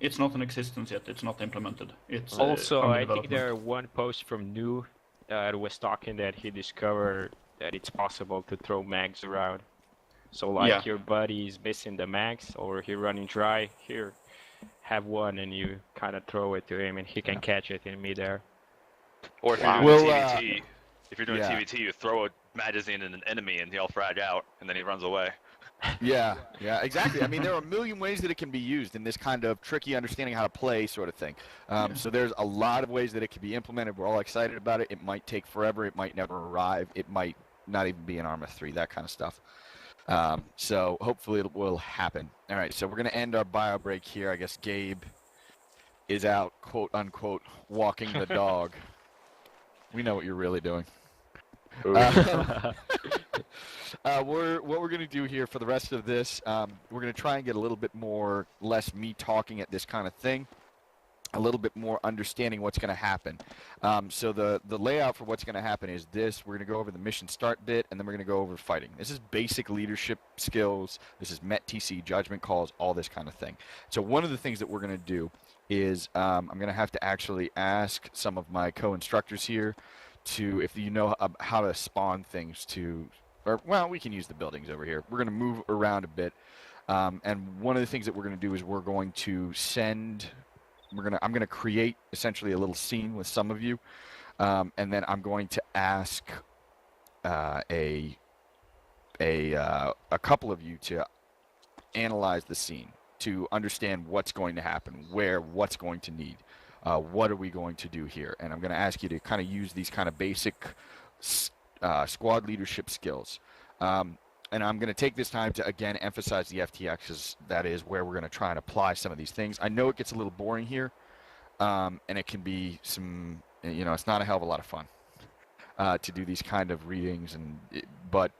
It's not in existence yet, it's not implemented. It's Also, under I think development. there one post from New was talking that he discovered that it's possible to throw mags around. So like Yeah. your buddy is missing the mags or he running dry, here, have one and you kind of throw it to him and he can catch it in midair. Or if you're Wow. doing Well, TVT, if you're doing yeah. TVT, you throw a magazine at an enemy and he'll frag out, and then he runs away. Yeah, exactly. I mean, there are a million ways that it can be used in this kind of tricky understanding how to play sort of thing. So there's a lot of ways that it can be implemented. We're all excited about it. It might take forever. It might never arrive. It might not even be in Arma 3, that kind of stuff. So hopefully it will happen. All right, so we're going to end our bio break here. I guess Gabe is out, quote unquote, walking the dog. We know what you're really doing. What we're going to do here for the rest of this, we're going to try and get a little bit less me talking at this kind of thing, a little bit more understanding what's going to happen. So the layout for what's going to happen is this. We're going to go over the mission start bit, and then we're going to go over fighting. This is basic leadership skills. This is MET TC, judgment calls, all this kind of thing. So one of the things that we're going to do is I'm going to have to actually ask some of my co-instructors here to, if you know how to spawn things to, or, well, we can use the buildings over here. We're going to move around a bit. And one of the things that we're going to do is we're going to I'm going to create essentially a little scene with some of you. And then I'm going to ask a couple of you to analyze the scene, to understand what's going to happen, what's going to need. What are we going to do here? And I'm going to ask you to kind of use these kind of basic squad leadership skills. And I'm going to take this time to, again, emphasize the FTX, because that is where we're going to try and apply some of these things. I know it gets a little boring here, and it can be some, it's not a hell of a lot of fun to do these kind of readings, but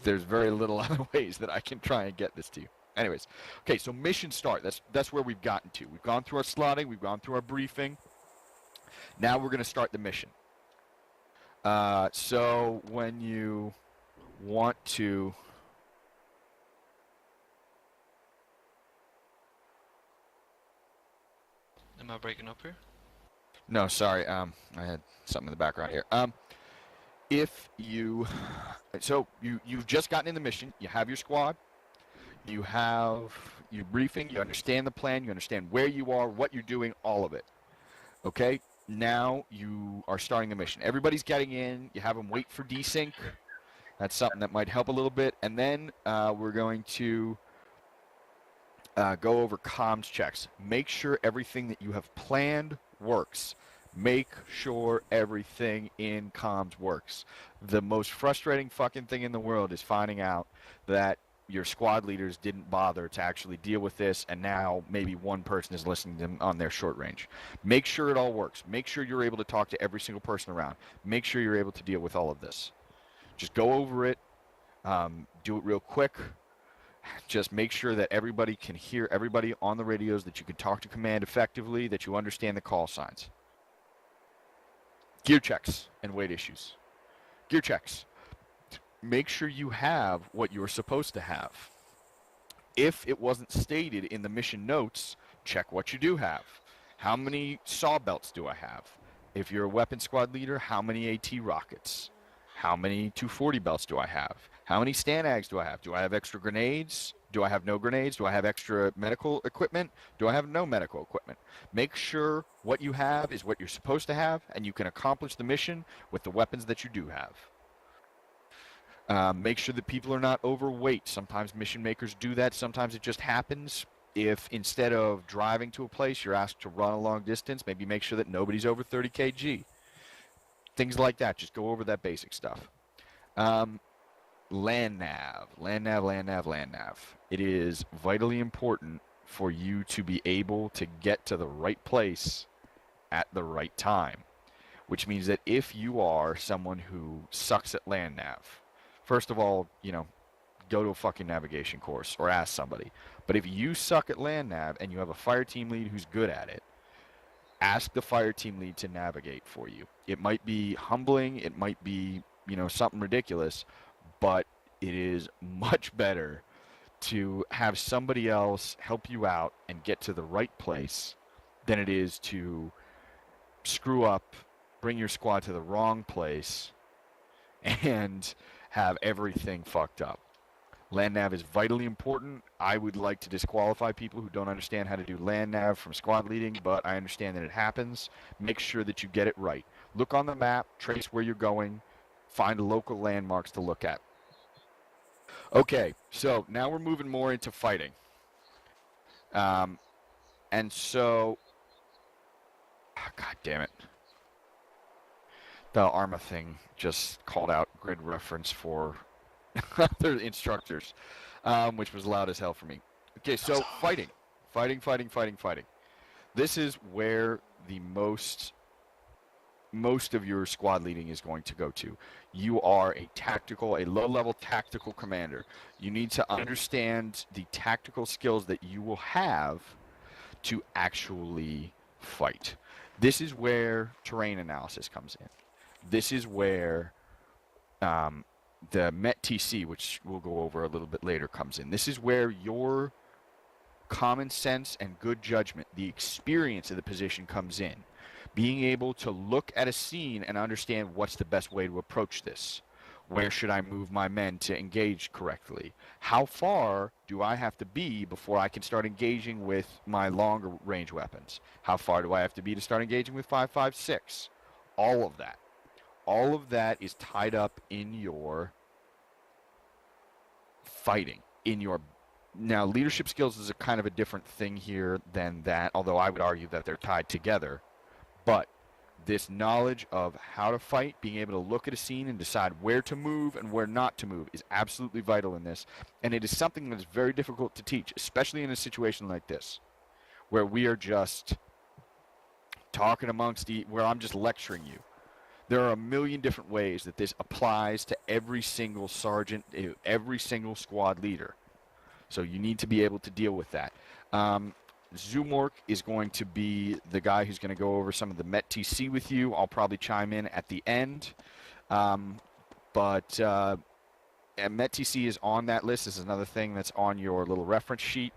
there's very little other ways that I can try and get this to you. Anyways, okay, so mission start. That's where we've gotten to. We've gone through our slotting. We've gone through our briefing. Now we're going to start the mission. So when you want to... Am I breaking up here? No, sorry. I had something in the background here. If you... So you've just gotten in the mission. You have your squad. You have your briefing. You understand the plan. You understand where you are, what you're doing, all of it. Okay? Now you are starting the mission. Everybody's getting in. You have them wait for desync. That's something that might help a little bit. And then we're going to go over comms checks. Make sure everything that you have planned works. Make sure everything in comms works. The most frustrating fucking thing in the world is finding out that your squad leaders didn't bother to actually deal with this, and now maybe one person is listening to them on their short range. Make sure it all works. Make sure you're able to talk to every single person around. Make sure you're able to deal with all of this. Just go over it. Do it real quick. Just make sure that everybody can hear everybody on the radios, that you can talk to command effectively, that you understand the call signs. Gear checks and weight issues. Gear checks. Make sure you have what you're supposed to have. If it wasn't stated in the mission notes, check what you do have. How many saw belts do I have? If you're a weapon squad leader, how many AT rockets? How many 240 belts do I have? How many Stanags do I have? Do I have extra grenades? Do I have no grenades? Do I have extra medical equipment? Do I have no medical equipment? Make sure what you have is what you're supposed to have, and you can accomplish the mission with the weapons that you do have. Make sure that people are not overweight. Sometimes mission makers do that. Sometimes it just happens. If instead of driving to a place, you're asked to run a long distance, maybe make sure that nobody's over 30 kg. Things like that. Just go over that basic stuff. Land nav. It is vitally important for you to be able to get to the right place at the right time. Which means that if you are someone who sucks at land nav, first of all, go to a fucking navigation course or ask somebody. But if you suck at land nav and you have a fire team lead who's good at it, ask the fire team lead to navigate for you. It might be humbling, it might be, something ridiculous, but it is much better to have somebody else help you out and get to the right place than it is to screw up, bring your squad to the wrong place, and have everything fucked up. Land nav is vitally important. I would like to disqualify people who don't understand how to do land nav from squad leading, but I understand that it happens. Make sure that you get it right. Look on the map, trace where you're going, find local landmarks to look at. Okay, so now we're moving more into fighting. And so... God damn it. The ARMA thing just called out grid reference for other instructors, which was loud as hell for me. Okay, so fighting. This is where the most of your squad leading is going to go to. You are a low-level tactical commander. You need to understand the tactical skills that you will have to actually fight. This is where terrain analysis comes in. This is where the MET-TC, which we'll go over a little bit later, comes in. This is where your common sense and good judgment, the experience of the position comes in. Being able to look at a scene and understand what's the best way to approach this. Where should I move my men to engage correctly? How far do I have to be before I can start engaging with my longer range weapons? How far do I have to be to start engaging with 5.56? All of that. All of that is tied up in your fighting, Now, leadership skills is a kind of a different thing here than that, although I would argue that they're tied together. But this knowledge of how to fight, being able to look at a scene and decide where to move and where not to move is absolutely vital in this. And it is something that is very difficult to teach, especially in a situation like this, where we are just talking amongst where I'm just lecturing you. There are a million different ways that this applies to every single sergeant, every single squad leader. So you need to be able to deal with that. Zoomork is going to be the guy who's going to go over some of the MET-TC with you. I'll probably chime in at the end. But MET-TC is on that list. This is another thing that's on your little reference sheet.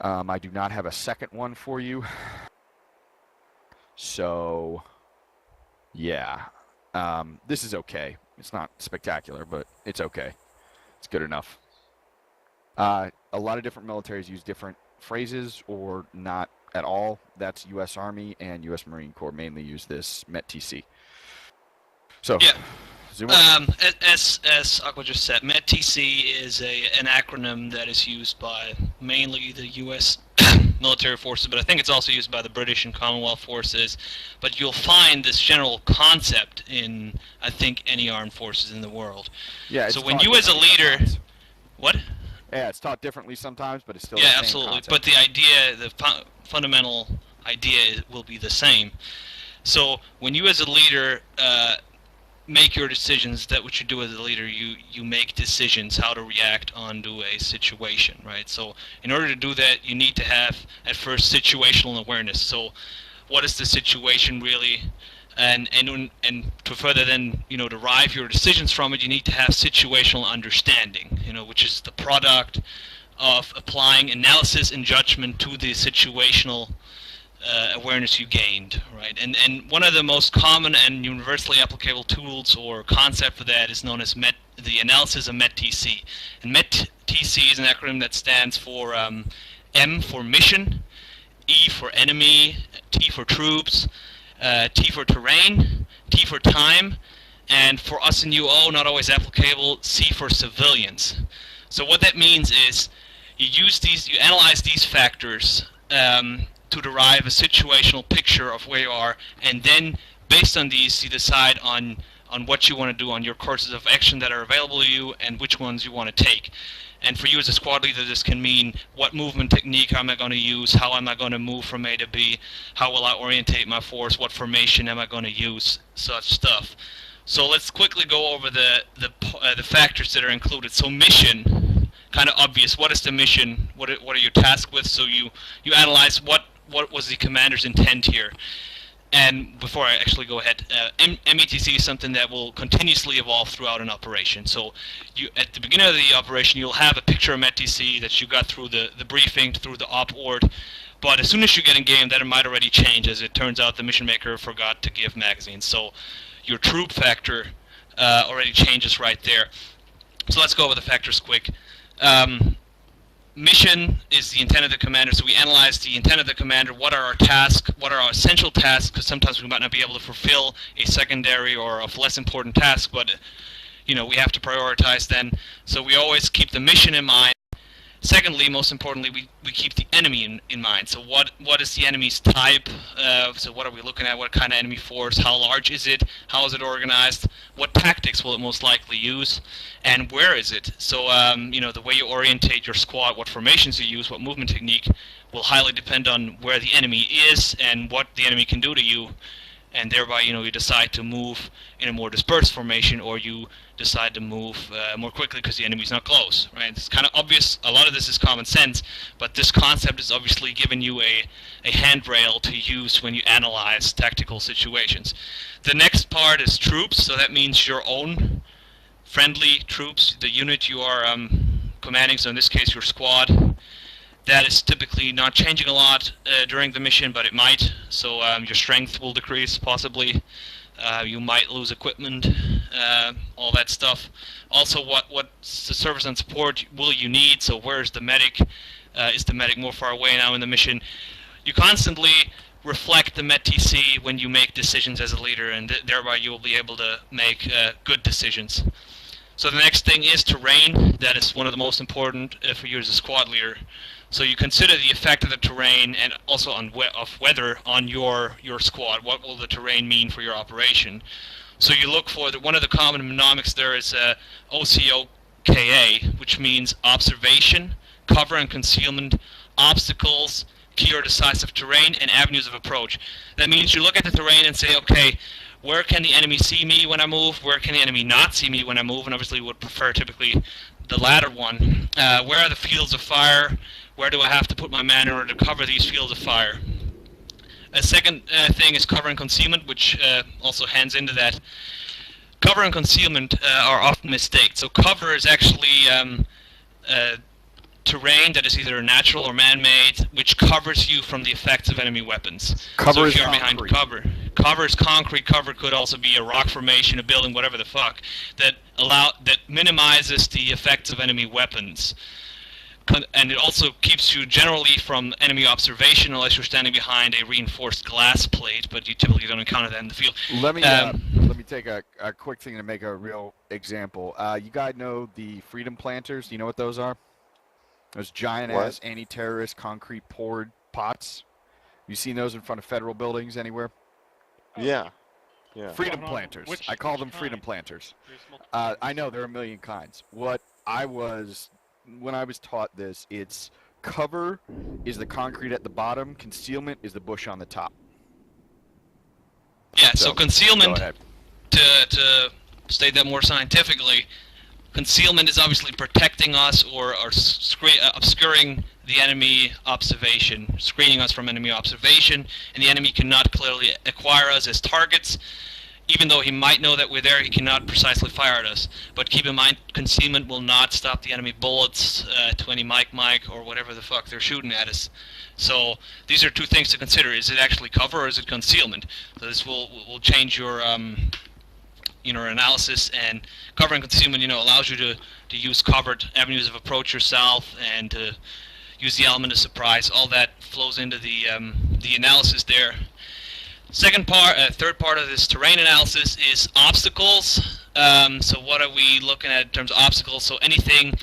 I do not have a second one for you. So, yeah. This is okay. It's not spectacular, but it's okay. It's good enough. A lot of different militaries use different phrases or not at all. That's U.S. Army and U.S. Marine Corps mainly use this MET-TC. So, yeah. Zoomork. As Aqua just said, MET-TC is an acronym that is used by mainly the U.S. military forces, but I think it's also used by the British and Commonwealth forces. But you'll find this general concept in, I think, any armed forces in the world. Yeah. So when you as a leader, sometimes. what? Yeah, it's taught differently sometimes, but it's still Yeah, the same absolutely. concept. But the idea, the fundamental idea will be the same. So when you as a leader make your decisions, that what you do as a leader, you make decisions how to react onto a situation, right? So in order to do that, you need to have at first situational awareness. So what is the situation really? And to further then derive your decisions from it, you need to have situational understanding, which is the product of applying analysis and judgment to the situational awareness you gained, right? And one of the most common and universally applicable tools or concept for that is known as the analysis of MET-TC. And MET-TC is an acronym that stands for M for mission, E for enemy, T for troops, T for terrain, T for time, and for us in UO, not always applicable, C for civilians. So what that means is you analyze these factors to derive a situational picture of where you are, and then based on these you decide on what you want to do, on your courses of action that are available to you and which ones you want to take. And for you as a squad leader, this can mean what movement technique am I going to use, how am I going to move from A to B, how will I orientate my force, what formation am I going to use, such stuff. So let's quickly go over the factors that are included. So mission, kind of obvious. What is the mission? What are you tasked with? So you analyze what was the commander's intent here. And before I actually go ahead, METC is something that will continuously evolve throughout an operation. So at the beginning of the operation, you'll have a picture of METC that you got through the briefing, through the op ord. But as soon as you get in game, that might already change, as it turns out the mission maker forgot to give magazines. So your troop factor already changes right there. So let's go over the factors quick. Mission is the intent of the commander, so we analyze the intent of the commander, what are our tasks, what are our essential tasks, because sometimes we might not be able to fulfill a secondary or a less important task, but we have to prioritize then. So we always keep the mission in mind. Secondly, most importantly, we keep the enemy in mind. So what is the enemy's type? So what are we looking at? What kind of enemy force? How large is it? How is it organized? What tactics will it most likely use? And where is it? So the way you orientate your squad, what formations you use, what movement technique will highly depend on where the enemy is and what the enemy can do to you. And thereby, you decide to move in a more dispersed formation, or you decide to move more quickly because the enemy's not close, right? It's kind of obvious. A lot of this is common sense, but this concept is obviously giving you a handrail to use when you analyze tactical situations. The next part is troops, so that means your own friendly troops, the unit you are commanding, so in this case your squad. That is typically not changing a lot during the mission, but it might. So your strength will decrease, possibly. You might lose equipment, all that stuff. Also, what service and support will you need? So where's the medic? Is the medic more far away now in the mission? You constantly reflect the MET-TC when you make decisions as a leader, and thereby you will be able to make good decisions. So the next thing is terrain. That is one of the most important for you as a squad leader. So you consider the effect of the terrain and also of weather on your squad. What will the terrain mean for your operation? So you look for one of the common mnemonics there is OCOKA, which means observation, cover and concealment, obstacles, key or decisive terrain, and avenues of approach. That means you look at the terrain and say, okay, where can the enemy see me when I move? Where can the enemy not see me when I move? And obviously would prefer typically the latter one. Where are the fields of fire? Where do I have to put my man in order to cover these fields of fire? A second thing is cover and concealment, which also hands into that. Cover and concealment are often mistaked. So cover is actually terrain that is either natural or man-made, which covers you from the effects of enemy weapons. Cover so is if you're concrete. behind cover. Cover is concrete. Cover could also be a rock formation, a building, whatever the fuck, that minimizes the effects of enemy weapons. And it also keeps you generally from enemy observation unless you're standing behind a reinforced glass plate, but you typically don't encounter that in the field. Let me take a quick thing to make a real example. You guys know the freedom planters? Do you know what those are? Those giant-ass anti-terrorist concrete poured pots. You seen those in front of federal buildings anywhere? Yeah. Yeah. Freedom planters. I call them freedom planters. I know there are a million kinds. When I was taught this, it's cover is the concrete at the bottom, concealment is the bush on the top. Yeah, so concealment, go ahead. to state that more scientifically, concealment is obviously protecting us or obscuring the enemy observation, screening us from enemy observation, and the enemy cannot clearly acquire us as targets. Even though he might know that we're there, he cannot precisely fire at us. But keep in mind, concealment will not stop the enemy bullets, 20 Mike, or whatever the fuck they're shooting at us. So these are two things to consider. Is it actually cover or is it concealment? So this will change your analysis. And cover and concealment, allows you to use covered avenues of approach yourself and to use the element of surprise. All that flows into the analysis there. Third part of this terrain analysis is obstacles. So what are we looking at in terms of obstacles? So anything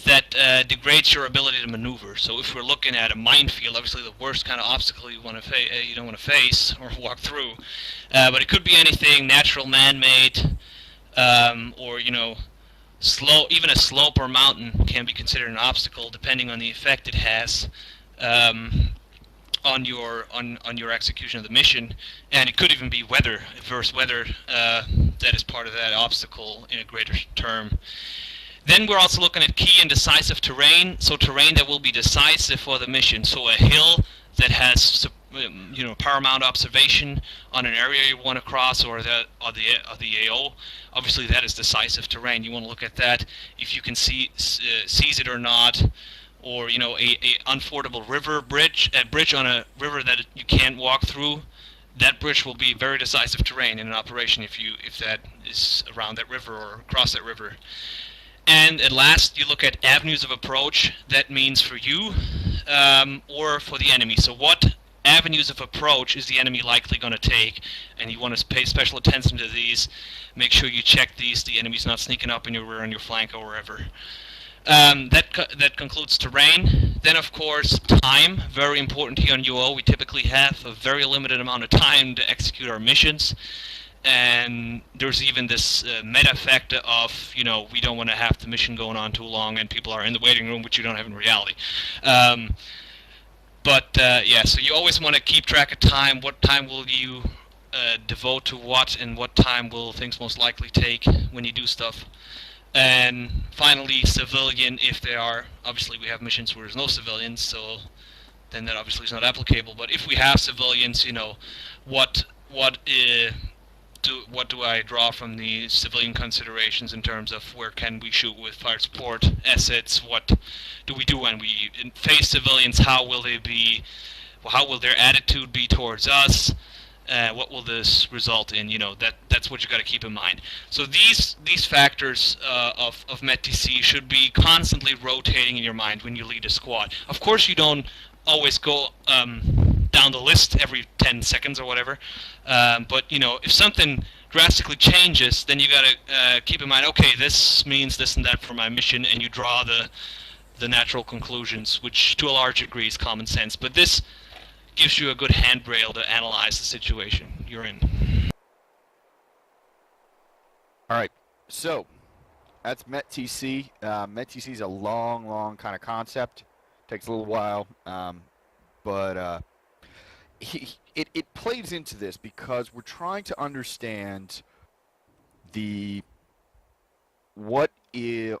that degrades your ability to maneuver. So if we're looking at a minefield, obviously the worst kind of obstacle you don't want to face or walk through. But it could be anything natural, man-made, or slow. Even a slope or mountain can be considered an obstacle, depending on the effect it has. On your execution of the mission, and it could even be adverse weather that is part of that obstacle in a greater term. Then we're also looking at key and decisive terrain, so terrain that will be decisive for the mission. So a hill that has paramount observation on an area you want to cross, or the AO. Obviously, that is decisive terrain. You want to look at that if you can seize it or not. Or a unfordable bridge on a river that you can't walk through. That bridge will be very decisive terrain in an operation if that is around that river or across that river. And at last, you look at avenues of approach. That means for you or for the enemy. So what avenues of approach is the enemy likely going to take? And you want to pay special attention to these. Make sure you check these. The enemy's not sneaking up in your rear, on your flank, or wherever. That concludes terrain. Then, of course, time. Very important here on UO. We typically have a very limited amount of time to execute our missions. And there's even this meta factor of, we don't want to have the mission going on too long and people are in the waiting room, which you don't have in reality. So you always want to keep track of time. What time will you devote to what, and what time will things most likely take when you do stuff. And finally, civilian, if they are. Obviously, we have missions where there's no civilians, so then that obviously is not applicable. But if we have civilians, what do I draw from the civilian considerations in terms of where can we shoot with fire support assets? What do we do when we face civilians? How will they be? How will their attitude be towards us? What will this result in? That's what you got to keep in mind. So these factors of METTC should be constantly rotating in your mind when you lead a squad. Of course, you don't always go down the list every 10 seconds or whatever. But if something drastically changes, then you got to keep in mind, okay, this means this and that for my mission, and you draw the natural conclusions, which to a large degree is common sense. But this gives you a good handrail to analyze the situation you're in. All right, so that's METTC. METTC is a long kind of concept. Takes a little while. but it plays into this because we're trying to understand the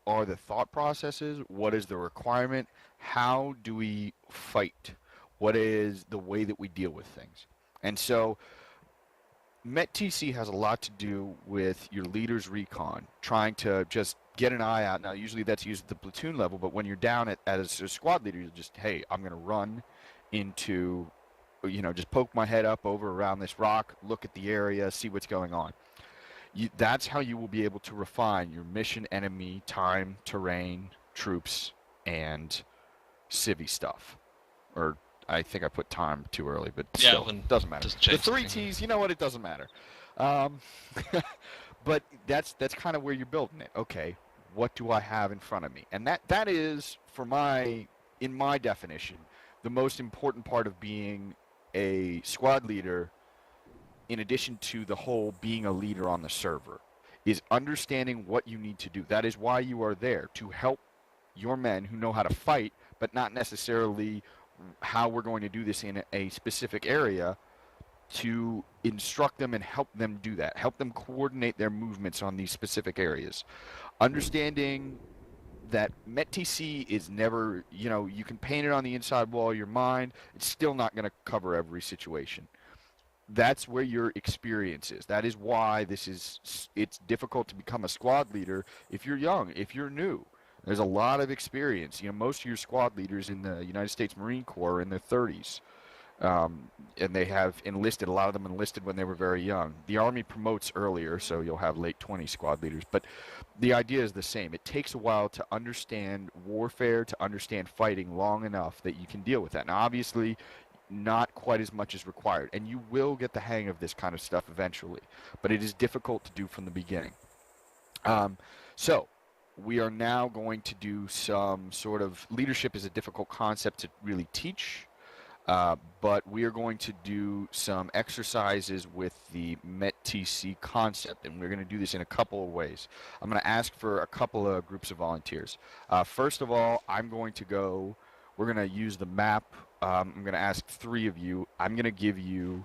are the thought processes, what is the requirement, how do we fight, what is the way that we deal with things. And so METTC has a lot to do with your leader's recon, trying to just get an eye out. Now, usually that's used at the platoon level, but when you're down as a squad leader, you're just, hey, I'm going to run into, just poke my head up over around this rock, look at the area, see what's going on. That's how you will be able to refine your mission, enemy, time, terrain, troops, and civvy stuff. Or I think I put time too early, but still, doesn't matter. The 3 T's, you know what? It doesn't matter. But that's kind of where you're building it. Okay, what do I have in front of me? And that is, in my definition, the most important part of being a squad leader, in addition to the whole being a leader on the server, is understanding what you need to do. That is why you are there, to help your men who know how to fight, but not necessarily how we're going to do this in a specific area, to instruct them and help them do that. Help them coordinate their movements on these specific areas. Understanding that METTC is never, you can paint it on the inside wall of your mind, it's still not going to cover every situation. That's where your experience is. That is why it's difficult to become a squad leader if you're young, if you're new. There's a lot of experience. Most of your squad leaders in the United States Marine Corps are in their 30s. And they have enlisted, a lot of them enlisted when they were very young. The Army promotes earlier, so you'll have late 20 squad leaders. But the idea is the same. It takes a while to understand warfare, to understand fighting long enough that you can deal with that. Now, obviously, not quite as much is required, and you will get the hang of this kind of stuff eventually, but it is difficult to do from the beginning. So we are now going to do some sort of, leadership is a difficult concept to really teach, but we are going to do some exercises with the METTC concept, and we're going to do this in a couple of ways. I'm going to ask for a couple of groups of volunteers. First of all, we're going to use the map. I'm going to ask 3 of you. I'm going to give you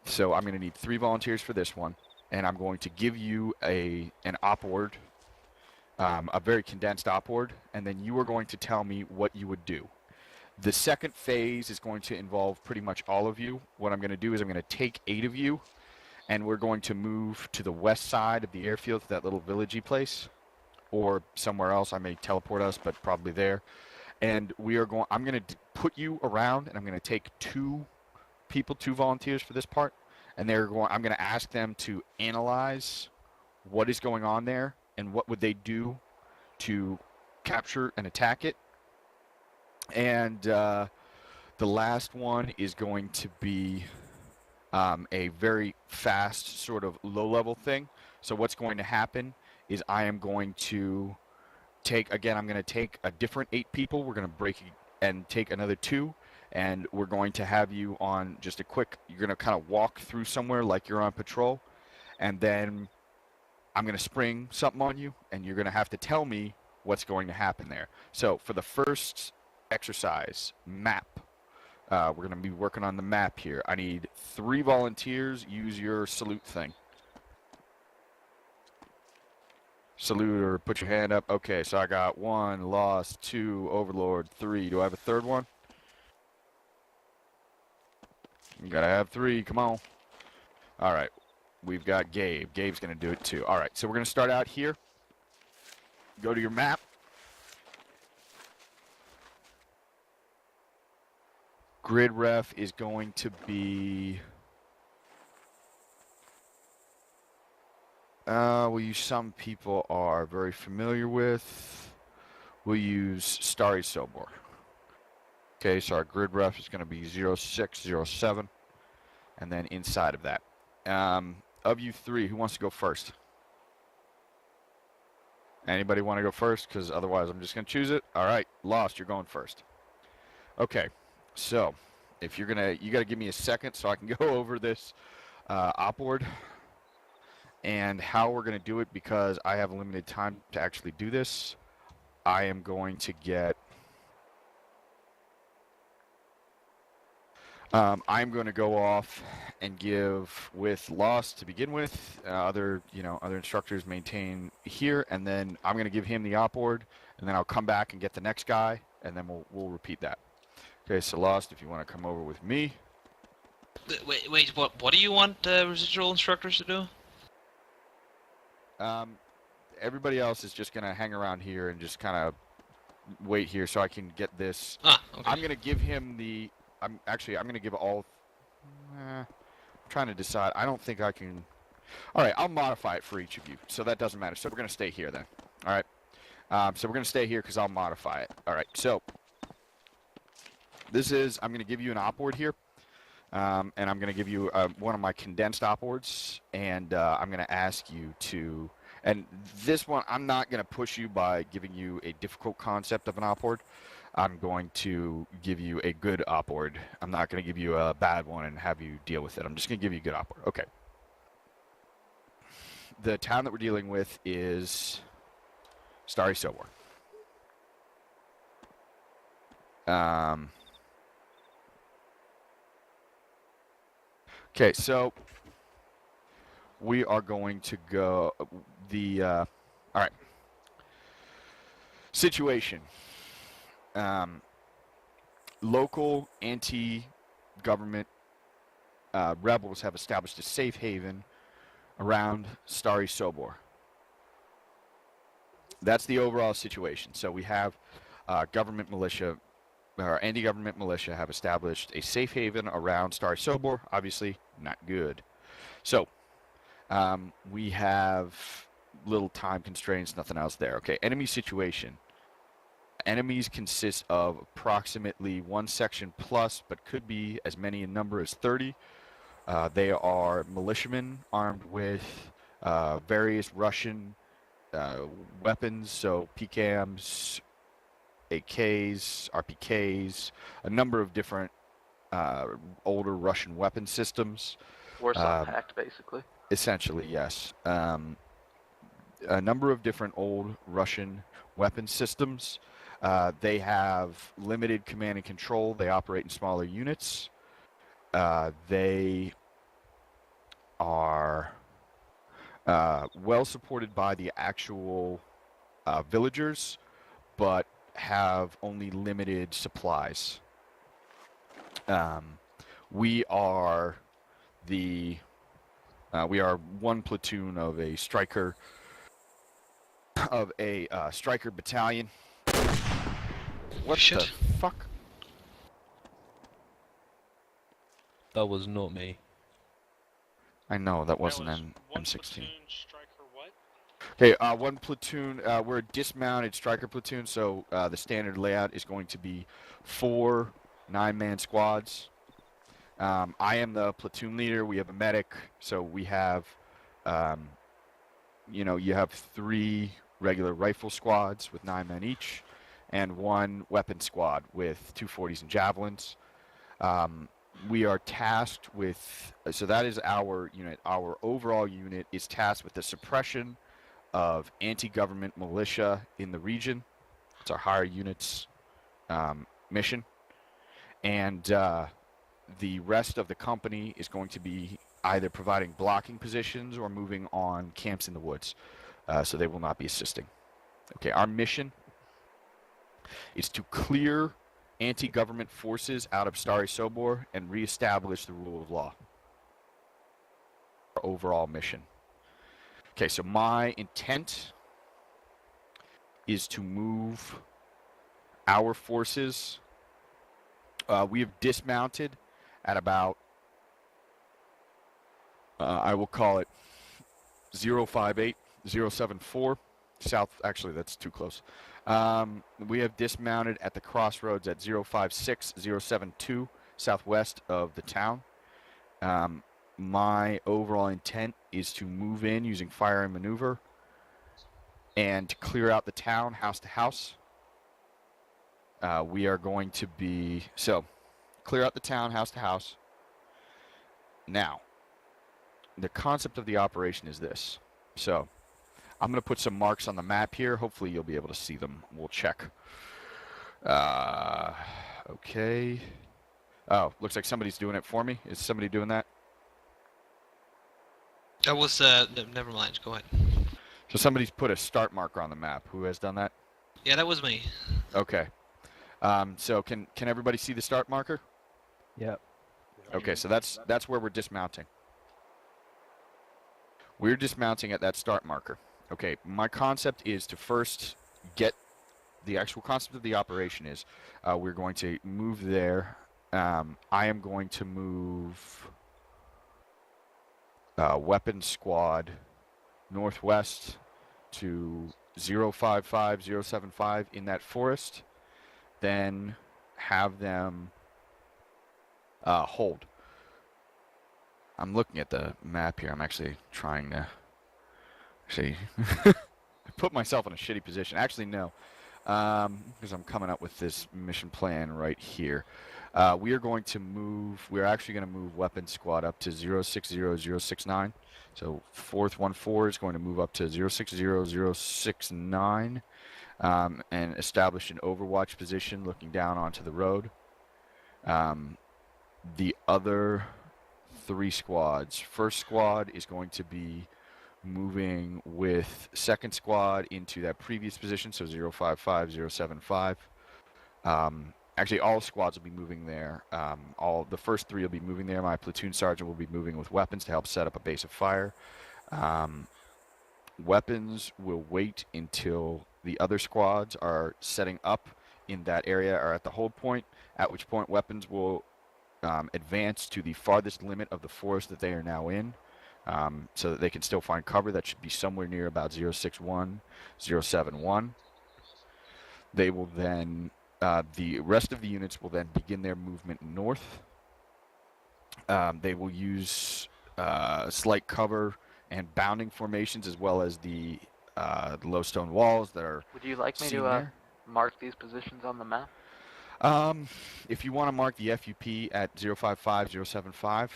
so I'm going to need 3 volunteers for this one, and I'm going to give you an op word, a very condensed op word, and then you are going to tell me what you would do. The second phase is going to involve pretty much all of you. What I'm going to do is I'm going to take 8 of you, and we're going to move to the west side of the airfield, to that little villagey place, or somewhere else. I may teleport us, but probably there. And I'm going to put you around, and I'm going to take 2 volunteers for this part, and I'm going to ask them to analyze what is going on there and what would they do to capture and attack it. And the last one is going to be a very fast sort of low-level thing. So what's going to happen is I am going to I'm going to take a different 8 people. We're going to break and take another 2, and we're going to have you on just you're going to kind of walk through somewhere like you're on patrol, and then I'm going to spring something on you, and you're going to have to tell me what's going to happen there. So for the first exercise, map. We're going to be working on the map here. I need 3 volunteers. Use your salute thing. Salute or put your hand up. Okay, so I got 1, lost, 2, overlord, 3. Do I have a third one? You gotta have 3, come on. Alright, we've got Gabe. Gabe's gonna do it too. Alright, so we're gonna start out here. Go to your map. Grid ref is going to be... we'll use some people are very familiar with. We'll use Starry Sobor. Okay, so our grid ref is going to be 0607. And then inside of that. Of you 3, who wants to go first? Anybody want to go first? Because otherwise I'm just going to choose it. All right, Lost, you're going first. Okay, so if you're going to, you got to give me a second so I can go over this opward and how we're going to do it, because I have limited time to actually do this. I am going to get I'm going to go off and give with Lost to begin with. Other instructors maintain here, and then I'm going to give him the op board, and then I'll come back and get the next guy, and then we'll repeat that. Okay, so Lost, if you want to come over with me. Wait, what do you want residual instructors to do? Everybody else is just going to hang around here and just kind of wait here so I can get this. Ah, okay. I'm going to give him the. I'm going to give all. I'm trying to decide. I don't think I can. All right, I'll modify it for each of you, so that doesn't matter. So we're going to stay here then. All right. So we're going to stay here because I'll modify it. All right. So this is. I'm going to give you an op board here. And I'm going to give you one of my condensed op boards, and I'm going to ask you to. And this one, I'm not going to push you by giving you a difficult concept of an op board. I'm going to give you a good op board. I'm not going to give you a bad one and have you deal with it. I'm just going to give you a good op board. Okay. The town that we're dealing with is Starry Sobor. Okay, so we are going to go all right. Situation. Local anti-government rebels have established a safe haven around Starry Sobor. That's the overall situation. So we have government militia, or anti-government militia have established a safe haven around Starry Sobor. Obviously, not good. So we have little time constraints, nothing else there. Okay, enemy situation. Enemies consist of approximately one section plus, but could be as many in number as 30. They are militiamen armed with various Russian weapons, so PKMs, AKs, RPKs, a number of different older Russian weapon systems. Warsaw Pact, basically. Essentially, yes. A number of different old Russian weapon systems. They have limited command and control. They operate in smaller units. They are well supported by the actual villagers, but have only limited supplies. We are one platoon of a striker battalion. What Shit. the fuck? That was not me. I know that wasn't was an one M16. platoon striker what? Okay, one platoon. We're a dismounted striker platoon, so the standard layout is going to be 4 9-man squads. I am the platoon leader. We have a medic, so we have, you have 3 regular rifle squads with 9 men each, and 1 weapon squad with 240s and javelins. We are tasked with, so that is our unit. Our overall unit is tasked with the suppression of anti-government militia in the region. It's our higher units mission. And the rest of the company is going to be either providing blocking positions or moving on camps in the woods. So they will not be assisting. Okay, our mission is to clear anti-government forces out of Starry Sobor and reestablish the rule of law. Our overall mission. Okay, so my intent is to move our forces. We have dismounted at about, I will call it 058, 074. South, actually that's too close. We have dismounted at the crossroads at 056, 072, southwest of the town. My overall intent is to move in using fire and maneuver and to clear out the town house to house. We are going to be, so clear out the town house to house. Now, the concept of the operation is this. So I'm going to put some marks on the map here. Hopefully you'll be able to see them. We'll check. Okay. Oh, looks like somebody's doing it for me. Is somebody doing that? That was never mind. Go ahead. So somebody's put a start marker on the map. Who has done that? Yeah, that was me. Okay. So can everybody see the start marker? Yep. Okay, so that's where we're dismounting. We're dismounting at that start marker. Okay, my concept is to first get the actual concept of the operation is we're going to move there. I am going to move weapons squad northwest to 055075 in that forest. Then have them hold. I'm looking at the map here. I'm actually trying to put myself in a shitty position. Actually, no, because I'm coming up with this mission plan right here. We are going to move. We're actually going to move weapons squad up to 060069. So 4th 14 is going to move up to 060069 and establish an overwatch position looking down onto the road. The other 3 squads. First squad is going to be moving with second squad into that previous position, so 055075. Actually, all squads will be moving there. All the first 3 will be moving there. My platoon sergeant will be moving with weapons to help set up a base of fire. Weapons will wait until the other squads are setting up in that area or at the hold point, at which point weapons will advance to the farthest limit of the forest that they are now in, so that they can still find cover. That should be somewhere near about 061, 071. They will then, the rest of the units will then begin their movement north. They will use slight cover and bounding formations, as well as the low stone walls that are Would you like me seen to there. mark these positions on the map? If you want to mark the FUP at 055075,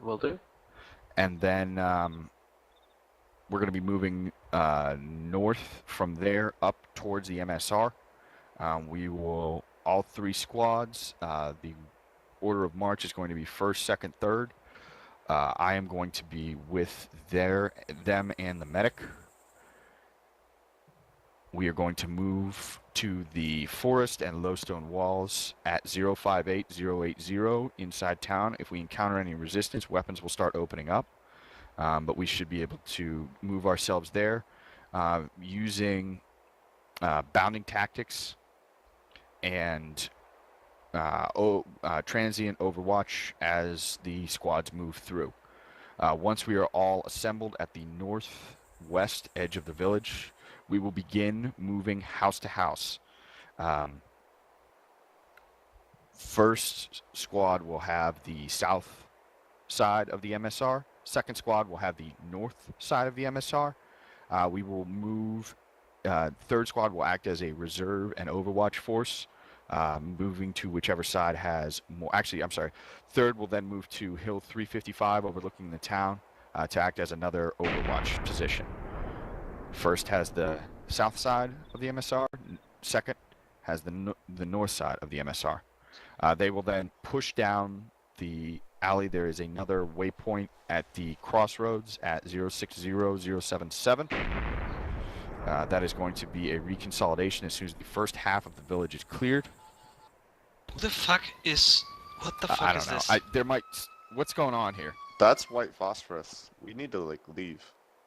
Will do. and then we're going to be moving north from there up towards the MSR. We will, all 3 squads, the order of march is going to be 1st, 2nd, 3rd. I am going to be with them and the medic. We are going to move to the forest and low stone walls at 058080 inside town. If we encounter any resistance, weapons will start opening up. But we should be able to move ourselves there using bounding tactics and transient overwatch as the squads move through. Once we are all assembled at the northwest edge of the village, we will begin moving house to house. First squad will have the south side of the MSR. Second squad will have the north side of the MSR. We will move. Third squad will act as a reserve and overwatch force, moving to whichever side has more. Actually, I'm sorry. Third will then move to Hill 355, overlooking the town, to act as another overwatch position. First has the south side of the MSR. Second has the north side of the MSR. They will then push down the alley. There is another waypoint at the crossroads at 060077. That is going to be a reconsolidation as soon as the first half of the village is cleared. Who the fuck is... What the fuck I don't is know. this? There might... What's going on here? That's white phosphorus. We need to like leave,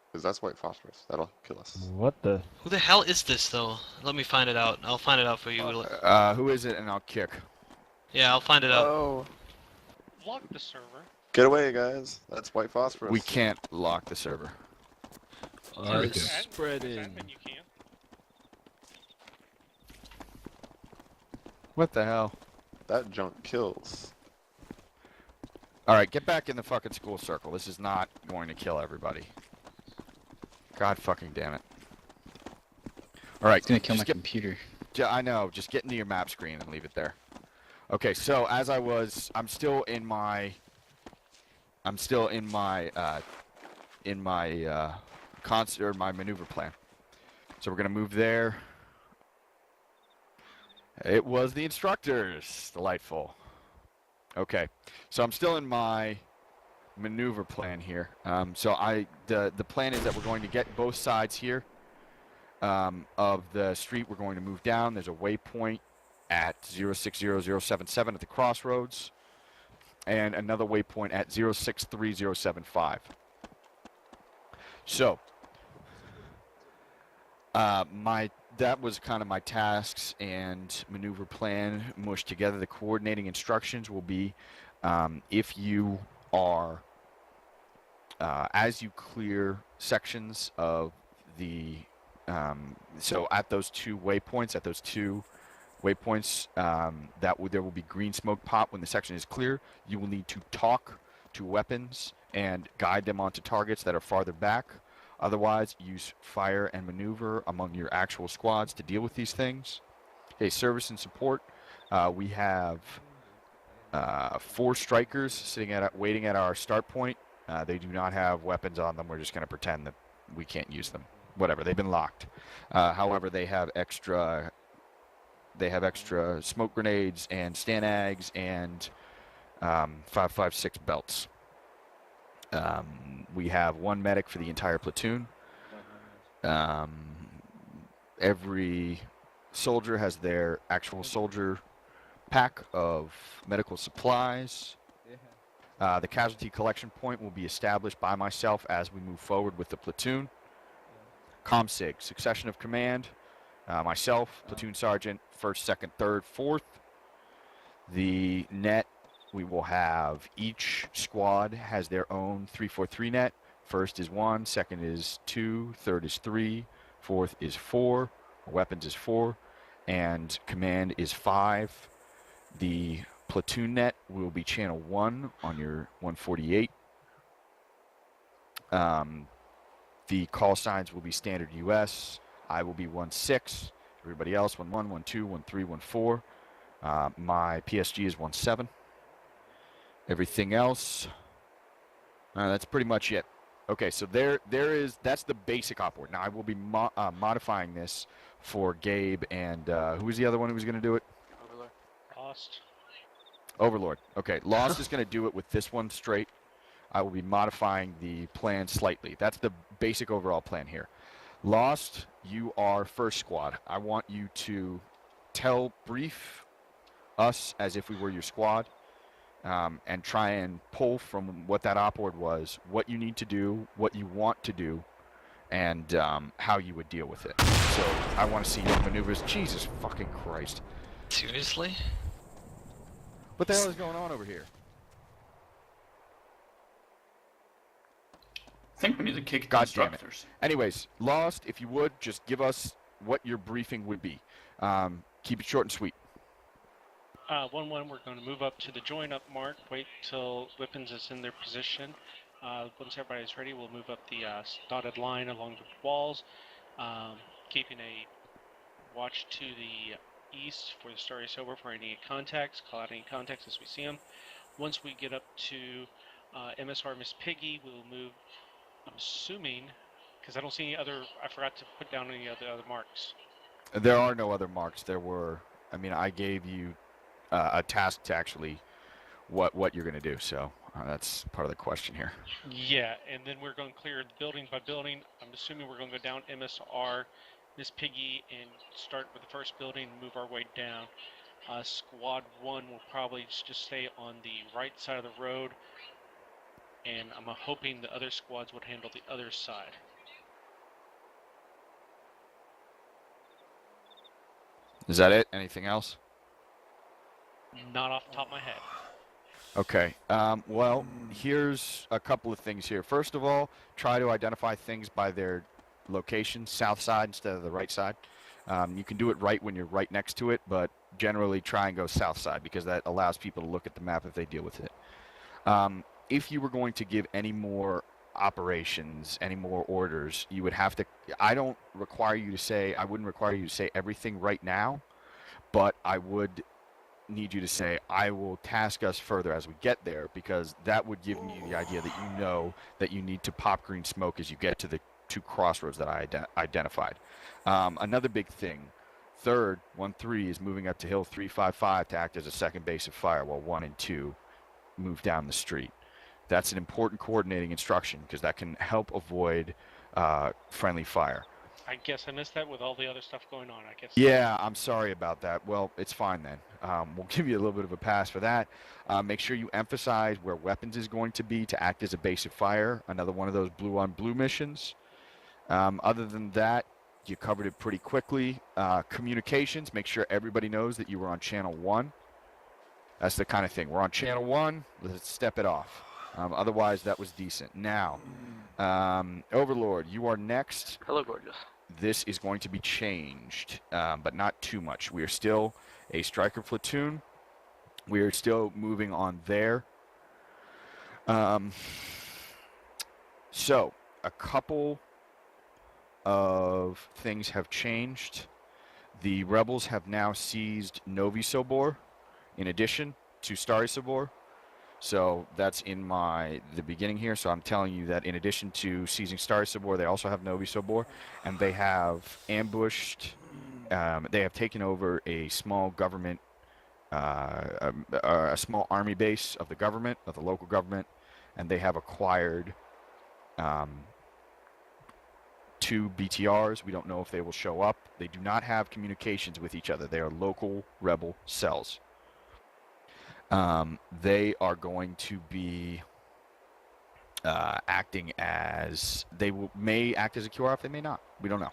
because that's white phosphorus. That'll kill us. What the? Who the hell is this, though? Let me find it out. I'll find it out for you. Who is it? And I'll kick. Yeah, I'll find it out. Oh. Lock the server. Get away, guys. That's white phosphorus. We can't lock the server. Spreading. You can. What the hell? That junk kills. Alright, get back in the fucking school circle. This is not going to kill everybody. God fucking damn it. Alright. It's gonna kill my computer. I know, just get into your map screen and leave it there. Okay, so as I'm still in my my maneuver plan. So we're gonna move there. It was the instructors. Delightful. Okay, so I'm still in my maneuver plan here. The plan is that we're going to get both sides here of the street. We're going to move down. There's a waypoint at 060077 at the crossroads, and another waypoint at 063075. So, that was kind of my tasks and maneuver plan mushed together. The coordinating instructions will be, if you are, as you clear sections of the, so at those two waypoints, there will be green smoke pop when the section is clear. You will need to talk to weapons and guide them onto targets that are farther back. Otherwise, use fire and maneuver among your actual squads to deal with these things. Okay, service and support. We have 4 strikers waiting at our start point. They do not have weapons on them. We're just going to pretend that we can't use them. Whatever, they've been locked. However, they have extra smoke grenades and stanags and 5.56 belts. We have 1 medic for the entire platoon. Every soldier has their actual soldier pack of medical supplies. The casualty collection point will be established by myself as we move forward with the platoon. ComSig, succession of command. Myself, platoon sergeant, 1st, 2nd, 3rd, 4th. The net, we will have each squad has their own 343 net. 1st is 1, 2nd is 2, 3rd is 3, 4th is 4, weapons is 4, and command is 5. The platoon net will be channel 1 on your 148. The call signs will be standard US. I will be 1-6. Everybody else 1-1, 1-2, 1-3, 1-4. My PSG is 1-7. Everything else, that's pretty much it. Okay, so that's the basic op board. Now I will be modifying this for Gabe and who was the other one who was going to do it? Overlord. Lost. Overlord. Okay, Lost is going to do it with this one straight. I will be modifying the plan slightly. That's the basic overall plan here. Lost, you are 1st squad. I want you to brief us as if we were your squad, and try and pull from what that op board was, what you need to do, what you want to do, and how you would deal with it. So I want to see your maneuvers. Jesus fucking Christ. Seriously? What the hell is going on over here? I think we need to kick the God damn it. instructors. Anyways, Lost, if you would, just give us what your briefing would be. Keep it short and sweet. 1-1, we're going to move up to the join up mark, wait till weapons is in their position. Once everybody's ready, we'll move up the dotted line along the walls, keeping a watch to the east for the Starry Sober for any contacts. Call out any contacts as we see them. Once we get up to MSR Miss Piggy, we'll move, I'm assuming, because I don't see any other, I forgot to put down any other marks. There are no other marks. I gave you a task to actually what you're going to do, so that's part of the question here. Yeah, and then we're going to clear building by building. I'm assuming we're going to go down MSR Miss Piggy and start with the first building and move our way down. Squad 1 will probably just stay on the right side of the road, and I'm hoping the other squads would handle the other side. Is that it? Anything else? Not off the top of my head. Okay. Well, here's a couple of things here. First of all, try to identify things by their location, south side instead of the right side. You can do it right when you're right next to it, but generally try and go south side because that allows people to look at the map if they deal with it. If you were going to give any more operations, any more orders, you would have to, I wouldn't require you to say everything right now, but I would need you to say, I will task us further as we get there, because that would give me the idea that you know that you need to pop green smoke as you get to the 2 crossroads that I identified. Another big thing, Third, 1-3 is moving up to Hill 355 to act as a second base of fire, while 1 and 2 move down the street. That's an important coordinating instruction because that can help avoid friendly fire. I guess I missed that with all the other stuff going on. I guess. Yeah, I'm sorry about that. Well, it's fine then. We'll give you a little bit of a pass for that. Make sure you emphasize where weapons is going to be to act as a base of fire. Another one of those blue on blue missions. Other than that, you covered it pretty quickly. Communications, make sure everybody knows that you were on channel 1. That's the kind of thing. We're on channel 1. Let's step it off. Otherwise, that was decent. Now, Overlord, you are next. Hello, gorgeous. This is going to be changed, but not too much. We are still a striker platoon. We are still moving on there. So, a couple of things have changed. The rebels have now seized Novi Sobor in addition to Stary Sobor. So that's in the beginning here. So I'm telling you that in addition to seizing Stary Sobor, they also have Novi Sobor, and they have ambushed. They have taken over a small government, a small army base of the government, of the local government, and they have acquired 2 BTRs. We don't know if they will show up. They do not have communications with each other. They are local rebel cells. They are going to be acting as may act as a QRF. They may not. We don't know.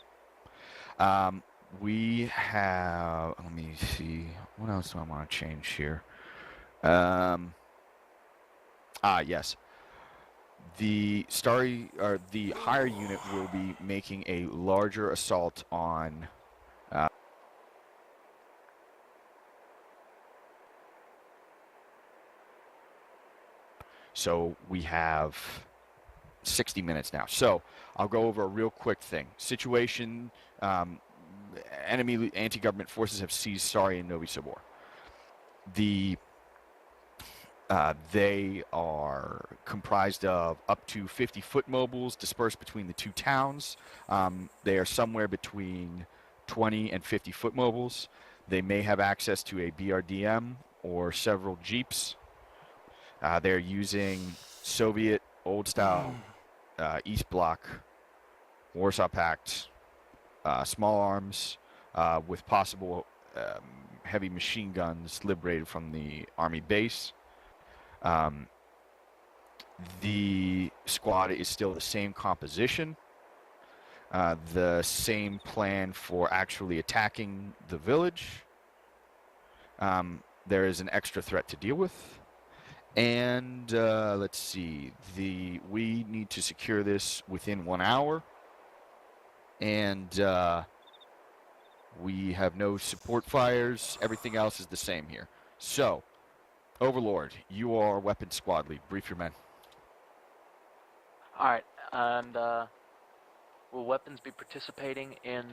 We have. Let me see. What else do I want to change here? Yes. The higher unit will be making a larger assault on. So we have 60 minutes now. So I'll go over a real quick thing. Situation, enemy anti-government forces have seized Stary and Novi Sobor. They are comprised of up to 50 foot mobiles dispersed between the 2 towns. They are somewhere between 20 and 50 foot mobiles. They may have access to a BRDM or several Jeeps. They're using Soviet old-style East Bloc, Warsaw Pact, small arms with possible heavy machine guns liberated from the Army base. The squad is still the same composition, the same plan for actually attacking the village. There is an extra threat to deal with. And let's see, we need to secure this within 1 hour, and we have no support fires. Everything else is the same here. So, Overlord, you are weapons squad lead. Brief your men. All right, and will weapons be participating in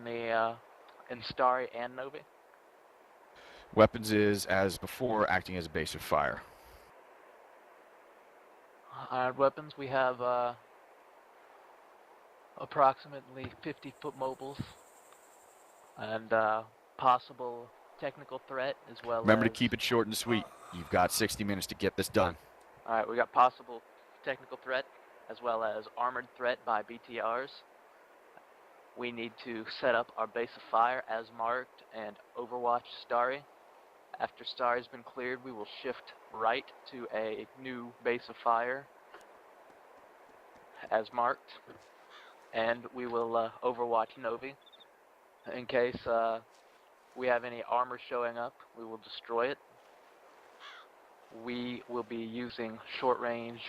Stary and Novi? Weapons is, as before, acting as a base of fire. Weapons, we have approximately 50 foot mobiles and possible technical threat as well. Remember to keep it short and sweet. You've got 60 minutes to get this done. All right, we got possible technical threat as well as armored threat by BTRs. We need to set up our base of fire as marked and overwatch Stary. After Stary has been cleared, we will shift right to a new base of fire as marked, and we will overwatch Novi. In case we have any armor showing up, we will destroy it. We will be using short range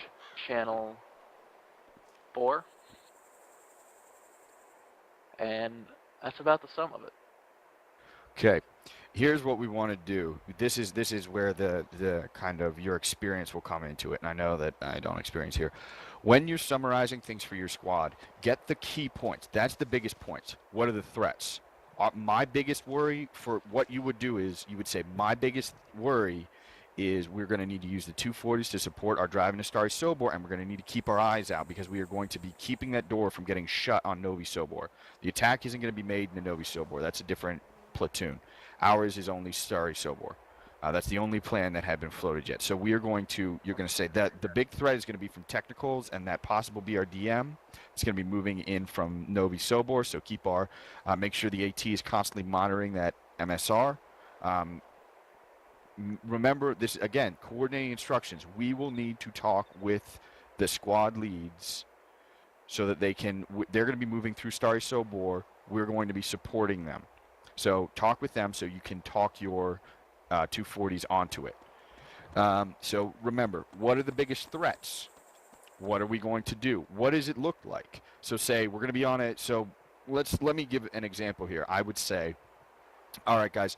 channel 4, and that's about the sum of it. Okay. Here's what we want to do. This is where the kind of your experience will come into it, and I know that I don't experience here. When you're summarizing things for your squad, get the key points. That's the biggest points. What are the threats? My biggest worry for what you would do is you would say my biggest worry is we're going to need to use the 240s to support our drive into Stary Sobor, and we're going to need to keep our eyes out because we are going to be keeping that door from getting shut on Novi Sobor. The attack isn't going to be made into Novi Sobor. That's a different platoon. Ours is only Starry Sobor. That's the only plan that had been floated yet. So we are going to, you're going to say that the big threat is going to be from technicals, and that possible BRDM is going to be moving in from Novi Sobor. So keep our, make sure the AT is constantly monitoring that MSR. Remember this, again, coordinating instructions. We will need to talk with the squad leads so that they can, they're going to be moving through Starry Sobor. We're going to be supporting them. So talk with them so you can talk your 240s onto it. So remember, what are the biggest threats? What are we going to do? What does it look like? So say we're going to be on it. So let me give an example here. I would say, all right, guys,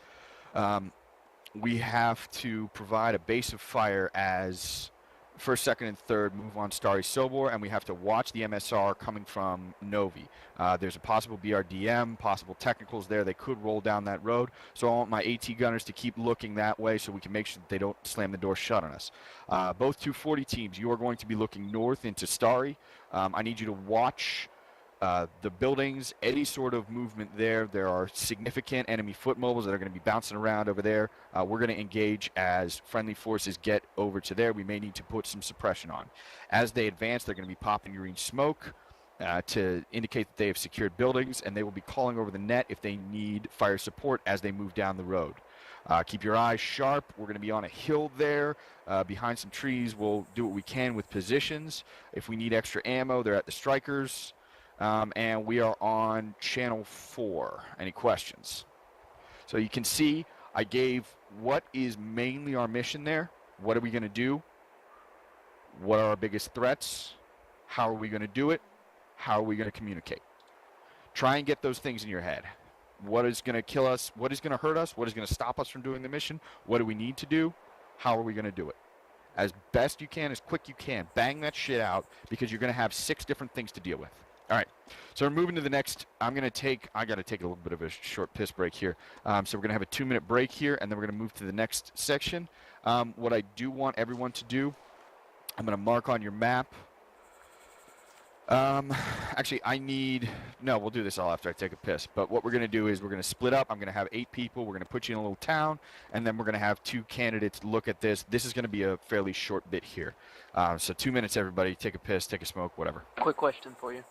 we have to provide a base of fire as first, second, and third move on Starry Sobor, and we have to watch the MSR coming from Novi. There's a possible BRDM, possible technicals there. They could roll down that road. So I want my AT gunners to keep looking that way so we can make sure that they don't slam the door shut on us. Both 240 teams, you are going to be looking north into Starry. I need you to watch the buildings, any sort of movement there. There are significant enemy foot mobiles that are going to be bouncing around over there. We're going to engage as friendly forces get over to there. We may need to put some suppression on. As they advance, they're going to be popping green smoke to indicate that they have secured buildings, and they will be calling over the net if they need fire support as they move down the road. Keep your eyes sharp. We're going to be on a hill there behind some trees. We'll do what we can with positions. If we need extra ammo, they're at the strikers. And we are on channel 4. Any questions? So you can see I gave what is mainly our mission there. What are we going to do? What are our biggest threats? How are we going to do it? How are we going to communicate? Try and get those things in your head. What is going to kill us? What is going to hurt us? What is going to stop us from doing the mission? What do we need to do? How are we going to do it? As best you can, as quick you can. Bang that shit out, because you're going to have 6 different things to deal with. All right, so we're moving to the next. I got to take a little bit of a short piss break here. So we're going to have a 2-minute break here, and then we're going to move to the next section. What I do want everyone to do, I'm going to mark on your map. Actually, we'll do this all after I take a piss. But what we're going to do is we're going to split up. I'm going to have 8 people. We're going to put you in a little town, and then we're going to have 2 candidates look at this. This is going to be a fairly short bit here. So 2 minutes, everybody. Take a piss, take a smoke, whatever. Quick question for you.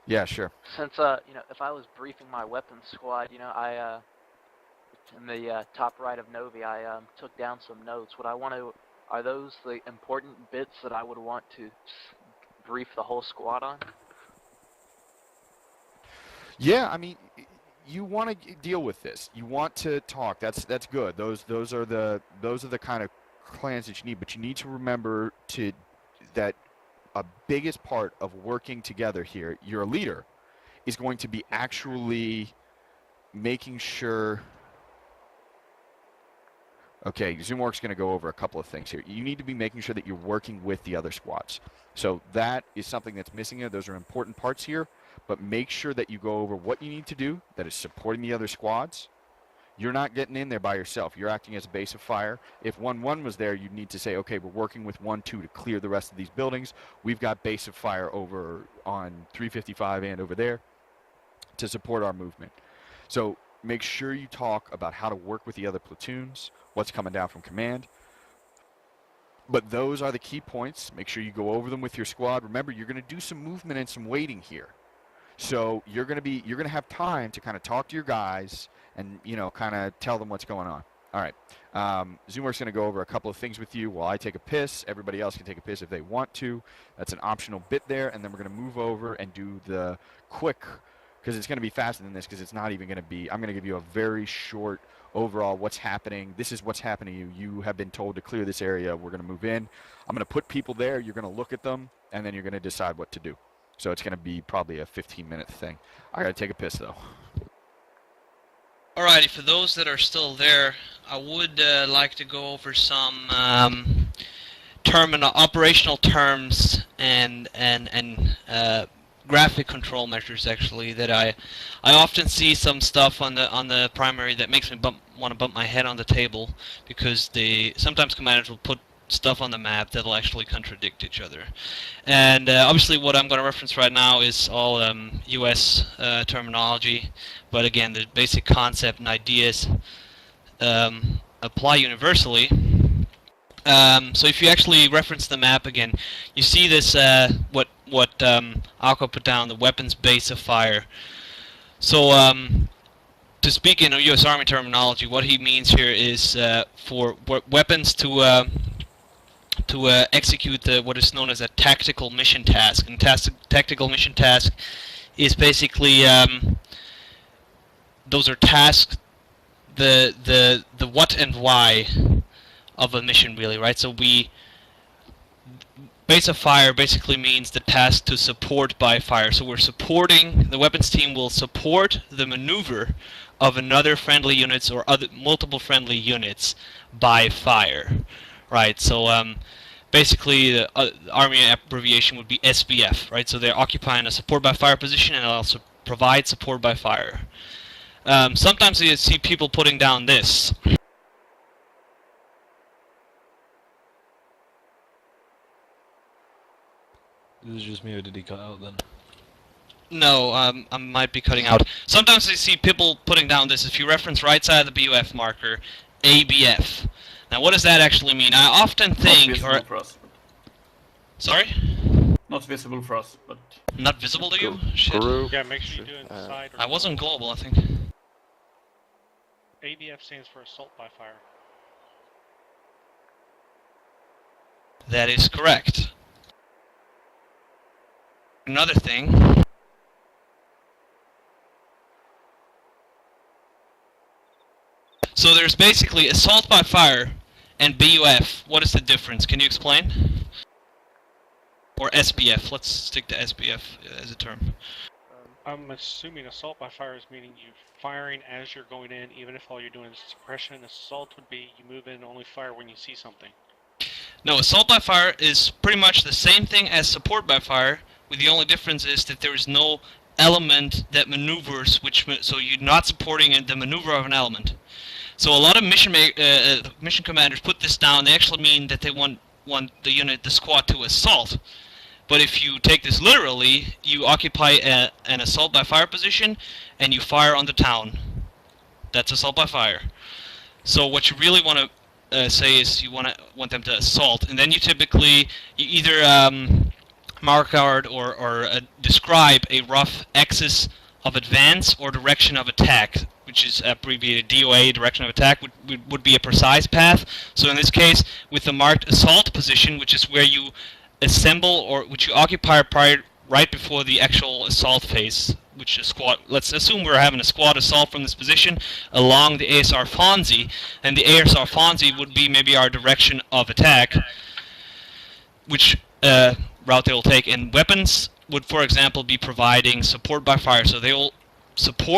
Yeah, sure. Since if I was briefing my weapons squad, I in the top right of Novi, I took down some notes. Are those the important bits that I would want to brief the whole squad on? Yeah, I mean, you want to deal with this. You want to talk. That's good. Those are the kind of plans that you need. But you need to remember that a biggest part of working together here, you're a leader, is going to be actually making sure. Okay, Zoomworks going to go over a couple of things here. You need to be making sure that you're working with the other squads. So that is something that's missing here. Those are important parts here, but make sure that you go over what you need to do that is supporting the other squads. You're not getting in there by yourself. You're acting as a base of fire. If 1-1 was there, you'd need to say, okay, we're working with 1-2 to clear the rest of these buildings. We've got base of fire over on 355 and over there to support our movement. So make sure you talk about how to work with the other platoons, what's coming down from command. But those are the key points. Make sure you go over them with your squad. Remember, you're going to do some movement and some waiting here. So you're going to have time to kind of talk to your guys and, kind of tell them what's going on. All right. Zoomworks going to go over a couple of things with you while I take a piss. Everybody else can take a piss if they want to. That's an optional bit there. And then we're going to move over and do the quick, because it's going to be faster than this, because it's not even going to be, I'm going to give you a very short overall what's happening. This is what's happening to you. You have been told to clear this area. We're going to move in. I'm going to put people there. You're going to look at them, and then you're going to decide what to do. So it's going to be probably a 15-minute thing. I got to take a piss, though. Alrighty, for those that are still there, I would like to go over some operational terms and graphic control measures, actually, that I often see some stuff on the primary that makes me want to bump my head on the table, because sometimes commanders will put stuff on the map that'll actually contradict each other. And obviously what I'm going to reference right now is all US terminology, but again, the basic concept and ideas apply universally. So if you actually reference the map again, you see this, what Alco put down, the weapons base of fire. So to speak in US Army terminology, what he means here is for weapons to execute what is known as a tactical mission task. And tactical mission task is basically those are tasks, the what and why of a mission, really, right? So base of fire basically means the task to support by fire. So we're supporting, the weapons team will support the maneuver of another friendly units or multiple friendly units by fire, right? So basically the Army abbreviation would be SBF, right? So they're occupying a support by fire position and also provide support by fire. Sometimes you see people putting down this. This is just me, or did he cut out then? No, I might be cutting out. Sometimes I see people putting down this. If you reference right side of the BUF marker, ABF. Now, what does that actually mean? I often think, Not visible for us. Sorry? Not visible for us, but not visible to you? Shit. Group. Yeah, make sure you do it inside. I wasn't global, I think. ABF stands for assault by fire. That is correct. Another thing. So there's basically assault by fire and BUF. What is the difference? Can you explain? Or SBF. Let's stick to SBF as a term. I'm assuming assault by fire is meaning you firing as you're going in, even if all you're doing is suppression. Assault would be you move in and only fire when you see something. No, assault by fire is pretty much the same thing as support by fire, with the only difference is that there is no element that maneuvers, so you're not supporting the maneuver of an element. So a lot of mission commanders put this down. They actually mean that they want the squad to assault. But if you take this literally, you occupy an assault by fire position and you fire on the town. That's assault by fire. So what you really want to say is you want them to assault, and then you typically either mark out or describe a rough axis of advance or direction of attack, which is abbreviated DOA, direction of attack, would be a precise path. So in this case, with the marked assault position, which is where you assemble or which you occupy right before the actual assault phase, which is squad. Let's assume we're having a squad assault from this position along the ASR Fonzie, and the ASR Fonzie would be maybe our direction of attack, which route they will take. And weapons would, for example, be providing support by fire, so they will support